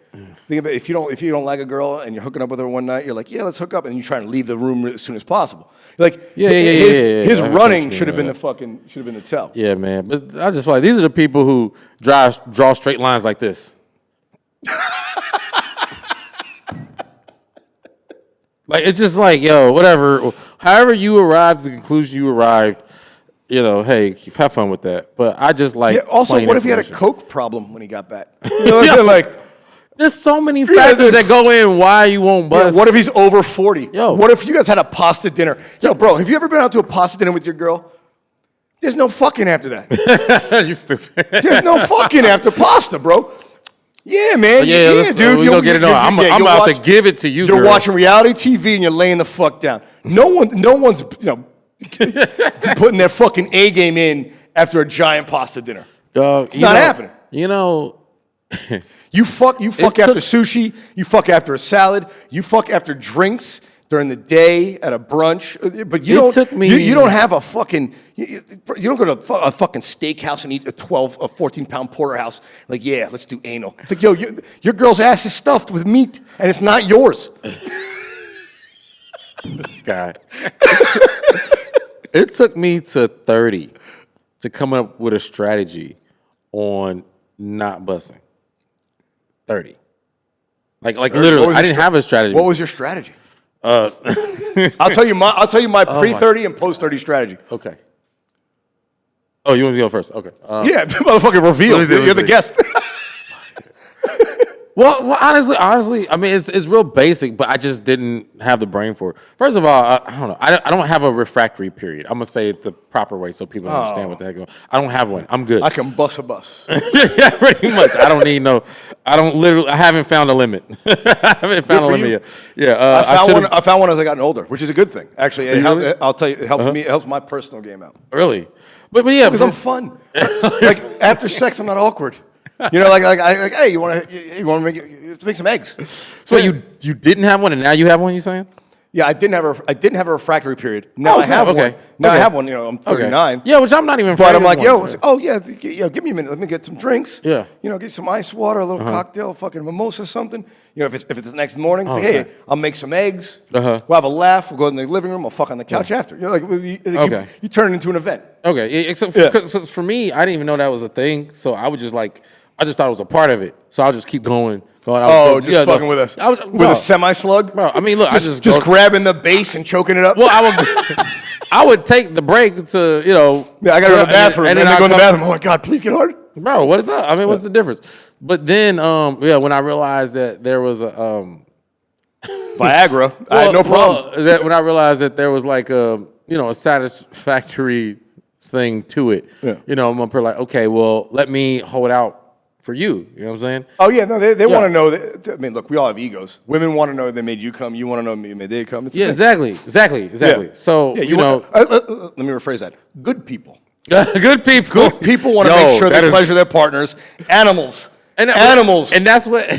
Speaker 1: Think about if you don't like a girl and you're hooking up with her one night, you're like, yeah, let's hook up, and you try to leave the room as soon as possible. You're like, his running should have been the tell.
Speaker 2: Yeah, man. But I just feel like these are the people who draw straight lines like this. Like, it's just like, yo, whatever. However you arrived to the conclusion you arrived, hey, have fun with that. But I just like.
Speaker 1: Yeah, also, what if he had a coke problem when he got back? You know what I'm saying? Like,
Speaker 2: there's so many factors that go in why you won't bust.
Speaker 1: What if he's over 40?
Speaker 2: Yo.
Speaker 1: What if you guys had a pasta dinner? Yo, bro, have you ever been out to a pasta dinner with your girl? There's no fucking after that.
Speaker 2: You stupid.
Speaker 1: There's no fucking after pasta, bro. Yeah, man.
Speaker 2: Dude. We gonna get it on. I'm about to give it to you.
Speaker 1: You're watching reality TV and you're laying the fuck down. No one's putting their fucking A game in after a giant pasta dinner. It's not happening. You fuck after sushi. You fuck after a salad. You fuck after drinks during the day at a brunch. But you don't have a fucking. You don't go to a fucking steakhouse and eat a 14-pound porterhouse. Like, yeah, let's do anal. It's like, yo, your girl's ass is stuffed with meat and it's not yours.
Speaker 2: This guy. It took me to 30 to come up with a strategy on not busting. 30. Like literally, I didn't have a strategy.
Speaker 1: What was your strategy? I'll tell you my pre-30 and post-30 strategy.
Speaker 2: Okay. Oh, you want to go first? Okay.
Speaker 1: Yeah, motherfucking reveal. You're the guest.
Speaker 2: Well, honestly, I mean, it's real basic, but I just didn't have the brain for it. First of all, I don't know. I don't have a refractory period. I'm gonna say it the proper way so people understand what the heck going on. I don't have one. I'm good.
Speaker 1: I can bust a bus.
Speaker 2: Yeah, pretty much. I don't need no. I haven't found a limit. I haven't found a limit yet. Yeah,
Speaker 1: I found one as I gotten older, which is a good thing. Actually, I'll tell you, it helps me. It helps my personal game out.
Speaker 2: Really? But yeah,
Speaker 1: because I'm fun. Like after sex, I'm not awkward. Like hey, you want to make some eggs?
Speaker 2: So you didn't have one and now you have one? You saying?
Speaker 1: Yeah, I didn't have a refractory period. Now I have one. Now I have one. You know, I'm 39.
Speaker 2: Yeah, which I'm not even.
Speaker 1: But I'm like, give me a minute. Let me get some drinks.
Speaker 2: Yeah.
Speaker 1: You know, get some ice water, a little cocktail, fucking mimosa, something. You know, if it's the next morning, it's like, hey, I'll make some eggs. We'll have a laugh. We'll go in the living room. I'll fuck on the couch after. You know, like you turn it into an event.
Speaker 2: Okay, except for me, I didn't even know that was a thing. So I would just I just thought it was a part of it. So I'll just keep going.
Speaker 1: Just fucking with us with a semi-slug.
Speaker 2: Bro, I mean, look,
Speaker 1: just grabbing the base and choking it up.
Speaker 2: Well, I would take the break to
Speaker 1: Yeah, I gotta go to the bathroom, and then I go in the bathroom. Oh my god, please get hard,
Speaker 2: bro. What is up? I mean, what's the difference? But then, when I realized that there was a
Speaker 1: Viagra, I had no problem.
Speaker 2: When I realized that there was like a satisfactory thing to it. Yeah. I'm up here like, okay, well, let me hold out for you. You know what I'm saying?
Speaker 1: Oh, yeah. No, they want to know. I mean, look, we all have egos. Women want to know they made you come. You want to know they made they come.
Speaker 2: Exactly. Yeah. So,
Speaker 1: let me rephrase that. Good people.
Speaker 2: Good people.
Speaker 1: Good people want to make sure they pleasure their partners. Animals. Animals.
Speaker 2: And that's what...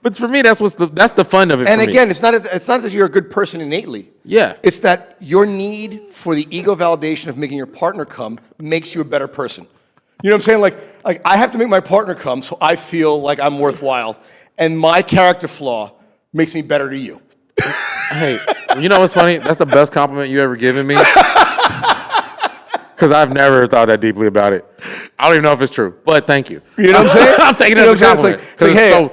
Speaker 2: But for me, that's the fun of it.
Speaker 1: And again, it's not that you're a good person innately.
Speaker 2: Yeah.
Speaker 1: It's that your need for the ego validation of making your partner come makes you a better person. You know what I'm saying? Like I have to make my partner come so I feel like I'm worthwhile. And my character flaw makes me better to you.
Speaker 2: Hey, you know what's funny? That's the best compliment you ever given me. Because I've never thought that deeply about it. I don't even know if it's true, but thank you.
Speaker 1: You know what I'm saying?
Speaker 2: I'm taking it as a compliment.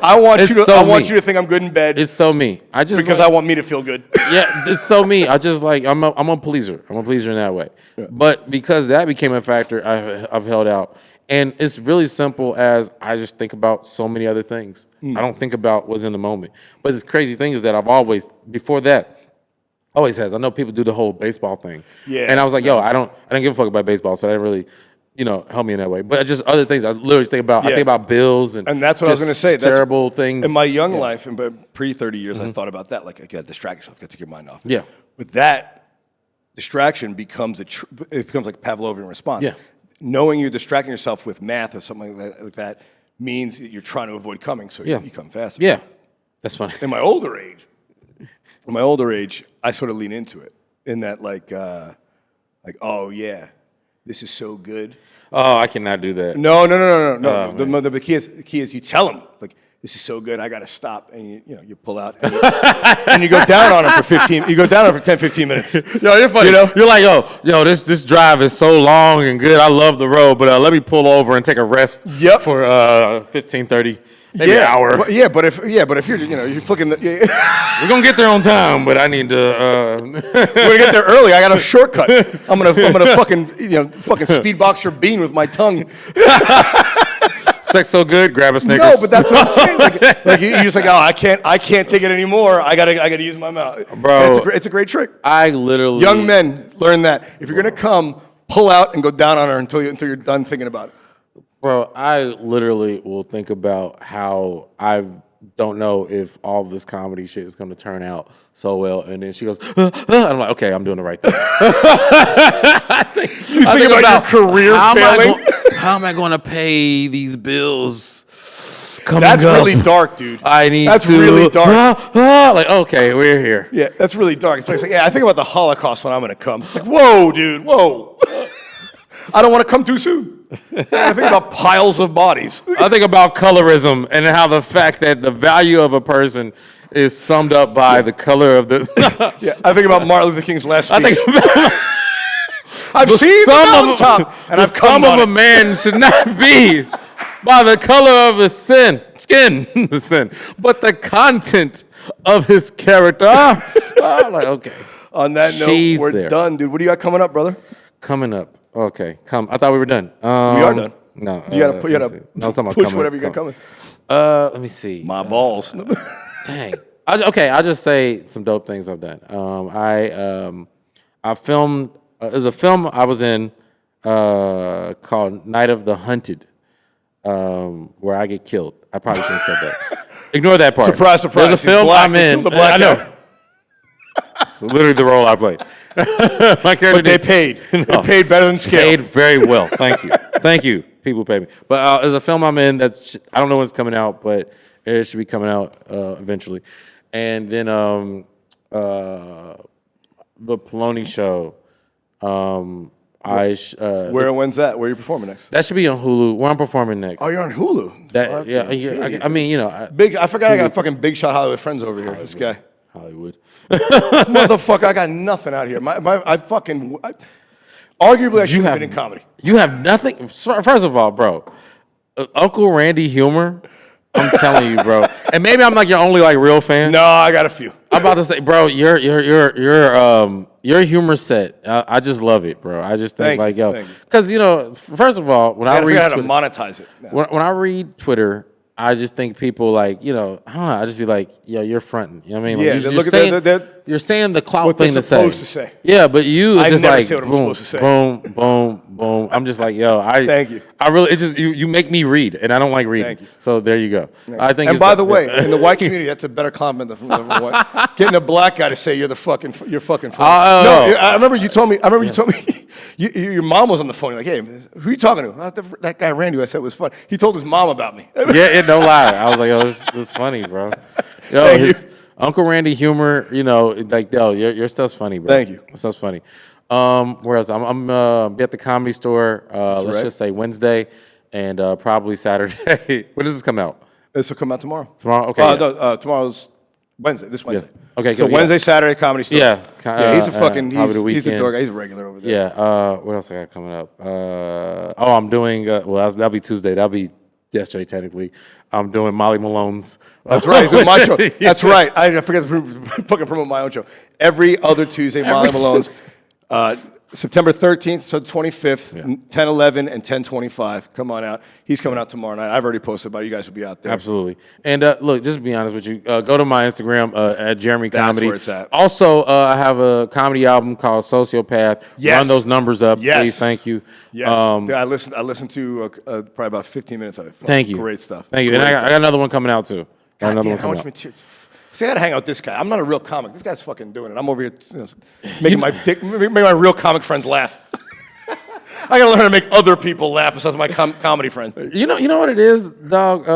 Speaker 1: I want you to think I'm good in bed.
Speaker 2: It's so me.
Speaker 1: I want me to feel good.
Speaker 2: Yeah, it's so me. I'm a pleaser. I'm a pleaser in that way. Yeah. But because that became a factor, I've held out. And it's really simple as I just think about so many other things. I don't think about what's in the moment. But the crazy thing is that I've always, before that, always has. I know people do the whole baseball thing. Yeah. And I was like, I don't give a fuck about baseball, so that didn't really, help me in that way. But just other things I literally think about. I think about bills and
Speaker 1: that's what I was going to say.
Speaker 2: Terrible things.
Speaker 1: In my young life, in pre-30 years, I thought about that. Like, I got to distract yourself, got to take your mind off.
Speaker 2: Yeah.
Speaker 1: With that, distraction becomes like Pavlovian response.
Speaker 2: Yeah.
Speaker 1: Knowing you're distracting yourself with math or something like that means that you're trying to avoid coming, so you come faster.
Speaker 2: Yeah. That's funny.
Speaker 1: In my older age, I sort of lean into it in that oh yeah, this is so good.
Speaker 2: Oh, I cannot do that.
Speaker 1: No. The key is you tell them like this is so good. I got to stop, and you pull out and you go down on them for 15. You go down on them for 10, 15 minutes.
Speaker 2: Yo, you're funny. You're like yo, this drive is so long and good. I love the road, but let me pull over and take a rest.
Speaker 1: Yep.
Speaker 2: For 15, 30. Maybe an hour.
Speaker 1: But if you're you're flicking
Speaker 2: we're gonna get there on time, but I need to.
Speaker 1: We're gonna get there early. I got a shortcut. I'm gonna fucking speed box your bean with my tongue.
Speaker 2: Sex so good, grab a Snickers.
Speaker 1: No, but that's what I'm saying. Like you're just like, I can't take it anymore. I gotta use my mouth,
Speaker 2: bro.
Speaker 1: It's a great trick.
Speaker 2: I literally
Speaker 1: young men learn that if you're gonna come, pull out and go down on her until you're done thinking about it.
Speaker 2: Bro, I literally will think about how I don't know if all of this comedy shit is going to turn out so well. And then she goes, I'm like, okay, I'm doing the right thing.
Speaker 1: You think about your career failing?
Speaker 2: How am I going to pay these bills coming
Speaker 1: That's
Speaker 2: up?
Speaker 1: really dark, dude.
Speaker 2: That's
Speaker 1: really dark.
Speaker 2: Like, okay, we're here.
Speaker 1: Yeah, that's really dark. It's like, I think about the Holocaust when I'm going to come. It's like, whoa, dude, whoa. I don't want to come too soon. I think about piles of bodies.
Speaker 2: I think about colorism and how the fact that the value of a person is summed up by the color of the...
Speaker 1: I think about Martin Luther King's last speech. I've
Speaker 2: the
Speaker 1: seen the mountaintop, and I've come
Speaker 2: on it. The sum of a man should not be by the color of the skin, the sin, but the content of his character. Like, okay.
Speaker 1: On that note, we're done, dude. What do you got coming up, brother?
Speaker 2: Coming up. Okay, I thought we were done.
Speaker 1: We are done.
Speaker 2: No,
Speaker 1: you gotta push whatever you got coming.
Speaker 2: Let me see.
Speaker 1: My balls.
Speaker 2: Dang. I'll just say some dope things I've done. I filmed. There's a film I was in called Night of the Hunted, where I get killed. I probably shouldn't have said that. Ignore that part.
Speaker 1: Surprise, surprise.
Speaker 2: There's a film I'm in.
Speaker 1: I know.
Speaker 2: It's literally the role I played. My character.
Speaker 1: But they paid. They paid better than scale.
Speaker 2: Paid very well. Thank you. Thank you. People pay me. But there's a film I'm in that's, I don't know when it's coming out, but it should be coming out eventually. And then the Poloni show.
Speaker 1: Where and when's that? Where are you performing next?
Speaker 2: That should be on Hulu. Where I'm performing next.
Speaker 1: Oh, you're on Hulu.
Speaker 2: That, yeah. I mean, you know,
Speaker 1: I forgot I got fucking big shot Hollywood friends over here. This guy,
Speaker 2: Hollywood.
Speaker 1: motherfucker. I got nothing out here. Arguably, I should have been in comedy.
Speaker 2: You have nothing. First of all, bro, Uncle Randy humor. I'm telling you, bro. And maybe I'm like your only like real fan.
Speaker 1: No, I got a few.
Speaker 2: I'm about to say, bro, your humor set. I just love it, bro. I just think
Speaker 1: Thank you.
Speaker 2: because you know, first of all, when I read
Speaker 1: how to
Speaker 2: Twitter,
Speaker 1: monetize it.
Speaker 2: when I read Twitter, I just think people like, you know, I don't know. I just be like, yo, you're fronting. You know what I mean? Like, you're saying the clout
Speaker 1: what
Speaker 2: thing
Speaker 1: they're
Speaker 2: to say.
Speaker 1: supposed to say.
Speaker 2: Yeah, but you
Speaker 1: I
Speaker 2: is just
Speaker 1: never
Speaker 2: like
Speaker 1: say what I'm
Speaker 2: boom,
Speaker 1: supposed to say.
Speaker 2: boom, boom, boom. I'm just like, yo,
Speaker 1: Thank you.
Speaker 2: I really, it just you make me read, and I don't like reading.
Speaker 1: Thank you.
Speaker 2: So there you go. I think.
Speaker 1: And by the way, in the white community, that's a better compliment than the white. Getting a black guy to say you're fucking funny. No, I remember you told me. Your mom was on the phone. You're like, hey, who are you talking to? That guy Randy who I said was fun. He told his mom about me.
Speaker 2: Yeah, it don't lie. I was like, yo, this is funny, bro. Yo, his Uncle Randy humor, you know, like, yo, your stuff's funny, bro.
Speaker 1: Thank you.
Speaker 2: Your stuff's funny. Where else? I'm be at the Comedy Store. Let's just say Wednesday and probably Saturday. When does this come out?
Speaker 1: This will come out tomorrow.
Speaker 2: Tomorrow? Okay.
Speaker 1: No, tomorrow's Wednesday. This Wednesday.
Speaker 2: Yes. Okay.
Speaker 1: So
Speaker 2: good,
Speaker 1: Wednesday, Saturday, Comedy Store.
Speaker 2: Yeah.
Speaker 1: He's a fucking.
Speaker 2: probably
Speaker 1: He's the
Speaker 2: weekend.
Speaker 1: door guy. He's a regular over there.
Speaker 2: Yeah. What else I got coming up? I'm doing. That'll be Tuesday. That'll be yesterday technically. I'm doing Molly Malone's.
Speaker 1: That's right. He's doing my show. That's right. I forget to fucking promote my own show. Every other Tuesday, Molly Malone's. September 13th to 25th, 10:11 and 10:25. Come on out. He's coming out tomorrow night. I've already posted about it. You guys will be out there.
Speaker 2: Absolutely. And look, just to be honest with you, go to my Instagram at Jeremy Comedy.
Speaker 1: That's where it's at.
Speaker 2: Also, I have a comedy album called Sociopath.
Speaker 1: Yes.
Speaker 2: Run those numbers up,
Speaker 1: Yes.
Speaker 2: please. Thank you.
Speaker 1: Yes. I listened to probably about 15 minutes of it.
Speaker 2: Thank you.
Speaker 1: Great stuff.
Speaker 2: Thank you.
Speaker 1: Great
Speaker 2: And I got another one coming out too.
Speaker 1: God damn, how much material? See, I gotta hang out with this guy. I'm not a real comic. This guy's fucking doing it. I'm over here making my real comic friends laugh. I gotta learn how to make other people laugh besides my comedy friends.
Speaker 2: You know what it is, dog?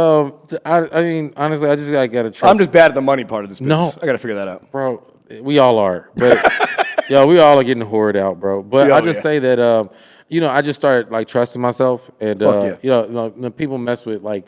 Speaker 2: I mean, honestly, I just gotta trust.
Speaker 1: I'm just bad at the money part of this business.
Speaker 2: No.
Speaker 1: I gotta figure that out.
Speaker 2: Bro, we all are. But, yo, we all are getting hoarded out, bro. But I just say that, I just started, like, trusting myself. And, when people mess with, like,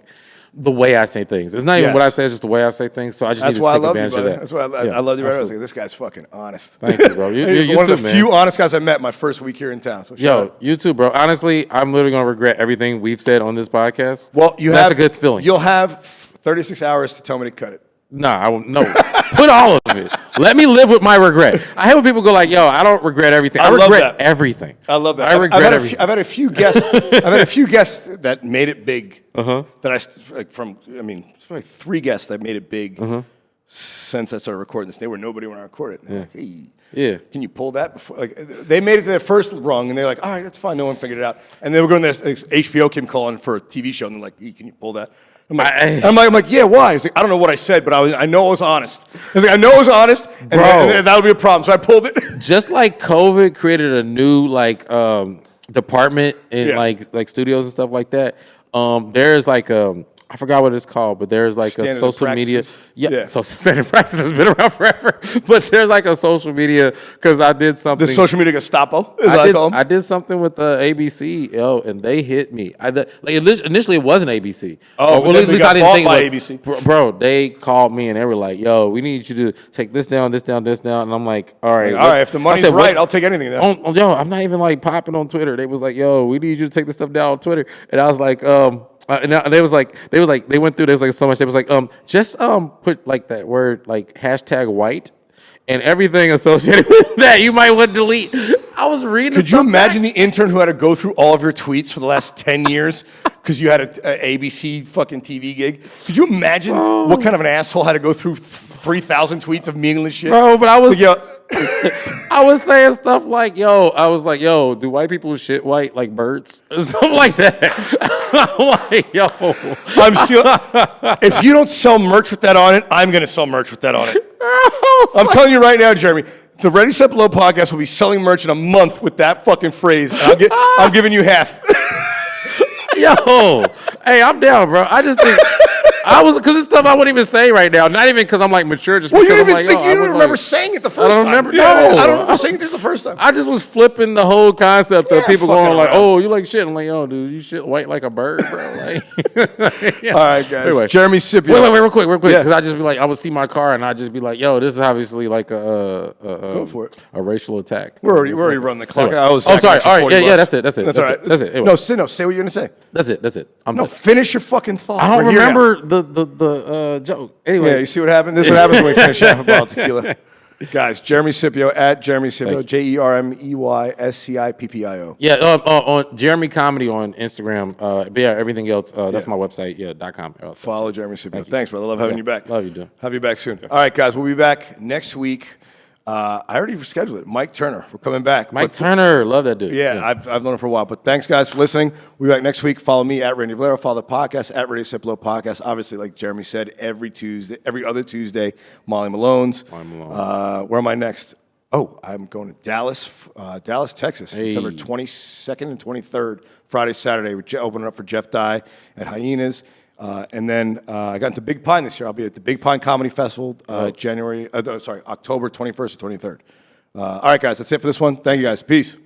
Speaker 2: the way I say things. It's not even what I say, it's just the way I say things. So I just need to take advantage of that.
Speaker 1: That's why I love you, right? I was like, this guy's fucking honest.
Speaker 2: Thank you, bro. You
Speaker 1: one
Speaker 2: too,
Speaker 1: of the
Speaker 2: man.
Speaker 1: few honest guys I met my first week here in town. So
Speaker 2: you too, bro. Honestly, I'm literally going to regret everything we've said on this podcast.
Speaker 1: Well,
Speaker 2: that's a good feeling.
Speaker 1: You'll have 36 hours to tell me to cut it.
Speaker 2: Nah, I won't. No. Put all of it. Let me live with my regret. I hate when people go like, yo, I don't regret everything. I regret everything.
Speaker 1: I love that.
Speaker 2: I regret everything.
Speaker 1: I've had a few guests. I've had a few guests that made it big. It's probably 3 guests that made it big since I started recording this. They were nobody when I recorded. They're like, hey, can you pull that before? Like, they made it to their first rung, and they're like, all right, that's fine. No one figured it out. And they were going to this HBO came calling for a TV show, and they're like, hey, can you pull that? I'm like, yeah, why? He's like, I don't know what I said, but I know I was honest. He's like, I know I was honest, and that would be a problem. So I pulled it.
Speaker 2: Just like COVID created a new department in like studios and stuff like that. There's like I forgot what it's called, but there's like a social media. Yeah, so standard practice has been around forever. But there's like a social media because I did something.
Speaker 1: The social media Gestapo,
Speaker 2: I did something with ABC, and they hit me. Initially it wasn't ABC.
Speaker 1: Oh, well, at least I didn't think by ABC.
Speaker 2: Bro, they called me and they were like, "Yo, we need you to take this down, this down, this down." And I'm like, "All right,
Speaker 1: if the money's right, I'll take anything."
Speaker 2: Yo, I'm not even like popping on Twitter. They was like, "Yo, we need you to take this stuff down on Twitter," and I was like, and they went through. There was like so much. They was like, just put like that word like #white and everything associated with that. You might want to delete. I was reading.
Speaker 1: Could you imagine the intern who had to go through all of your tweets for the last 10 years because you had an ABC fucking TV gig? Could you imagine what kind of an asshole had to go through 3,000 tweets of meaningless shit?
Speaker 2: Bro, but I was. I was saying stuff like, yo, do white people shit white like birds? Something like that. I'm like, yo.
Speaker 1: If you don't sell merch with that on it, I'm going to sell merch with that on it. I'm telling you right now, Jeremy, the Ready, Set, Blow podcast will be selling merch in a month with that fucking phrase. And I'm giving you half.
Speaker 2: Yo, hey, I'm down, bro. I I was because it's stuff I wouldn't even say right now. Not even because I'm like mature. Just
Speaker 1: Well, you
Speaker 2: because
Speaker 1: didn't
Speaker 2: I'm
Speaker 1: even
Speaker 2: like,
Speaker 1: think you
Speaker 2: I
Speaker 1: don't
Speaker 2: was
Speaker 1: remember
Speaker 2: like,
Speaker 1: saying it the first
Speaker 2: I don't
Speaker 1: time.
Speaker 2: remember.
Speaker 1: Yeah,
Speaker 2: No,
Speaker 1: I don't remember saying it the first time.
Speaker 2: I just was flipping the whole concept of
Speaker 1: Yeah,
Speaker 2: people
Speaker 1: fucking
Speaker 2: going like,
Speaker 1: around.
Speaker 2: "Oh, you like shit." I'm like, "Yo, dude, you shit white like a bird, bro." Like, yeah.
Speaker 1: All right, guys.
Speaker 2: Anyway.
Speaker 1: Jeremy Scippio.
Speaker 2: Wait, real quick,
Speaker 1: Yeah.
Speaker 2: because I just be like, I would see my car and I'd just be like, "Yo, this is obviously like
Speaker 1: Go for it.
Speaker 2: a racial attack."
Speaker 1: We're already running the clock.
Speaker 2: Anyway.
Speaker 1: I was
Speaker 2: Oh, sorry.
Speaker 1: actually
Speaker 2: All right,
Speaker 1: 40
Speaker 2: yeah,
Speaker 1: bucks.
Speaker 2: that's it.
Speaker 1: That's all right.
Speaker 2: That's it. Anyway.
Speaker 1: No, say what you're gonna say.
Speaker 2: That's it. I'm
Speaker 1: No,
Speaker 2: done.
Speaker 1: finish your fucking thought.
Speaker 2: I don't
Speaker 1: We're here now.
Speaker 2: remember the joke. Anyway,
Speaker 1: Yeah, you see what happened? This is what happens when we finish half a bottle of tequila. Guys, Jeremy Scippio at Jeremy Scippio, JeremyScippio.
Speaker 2: Yeah, on Jeremy Comedy on Instagram. But yeah, everything else, that's my website, .com.
Speaker 1: Follow Jeremy Scippio. Thanks, brother. Love having you back.
Speaker 2: Love you, dude.
Speaker 1: Have you back soon. All right, guys, we'll be back next week. I already scheduled it. Mike Turner. We're coming back.
Speaker 2: Mike Turner, love that dude.
Speaker 1: Yeah, I've known him for a while. But thanks, guys, for listening. We'll be back next week. Follow me at Randy Valero. Follow the podcast at Radio Ciplo Podcast. Obviously, like Jeremy said, every other Tuesday, Molly Malone's. Where am I next? Oh, I'm going to Dallas, Texas, September 22nd and 23rd, Friday, Saturday. We're opening up for Jeff Dye at Hyenas. And then I got into Big Pine this year. I'll be at the Big Pine Comedy Festival, October 21st and 23rd. All right, guys, that's it for this one. Thank you, guys. Peace.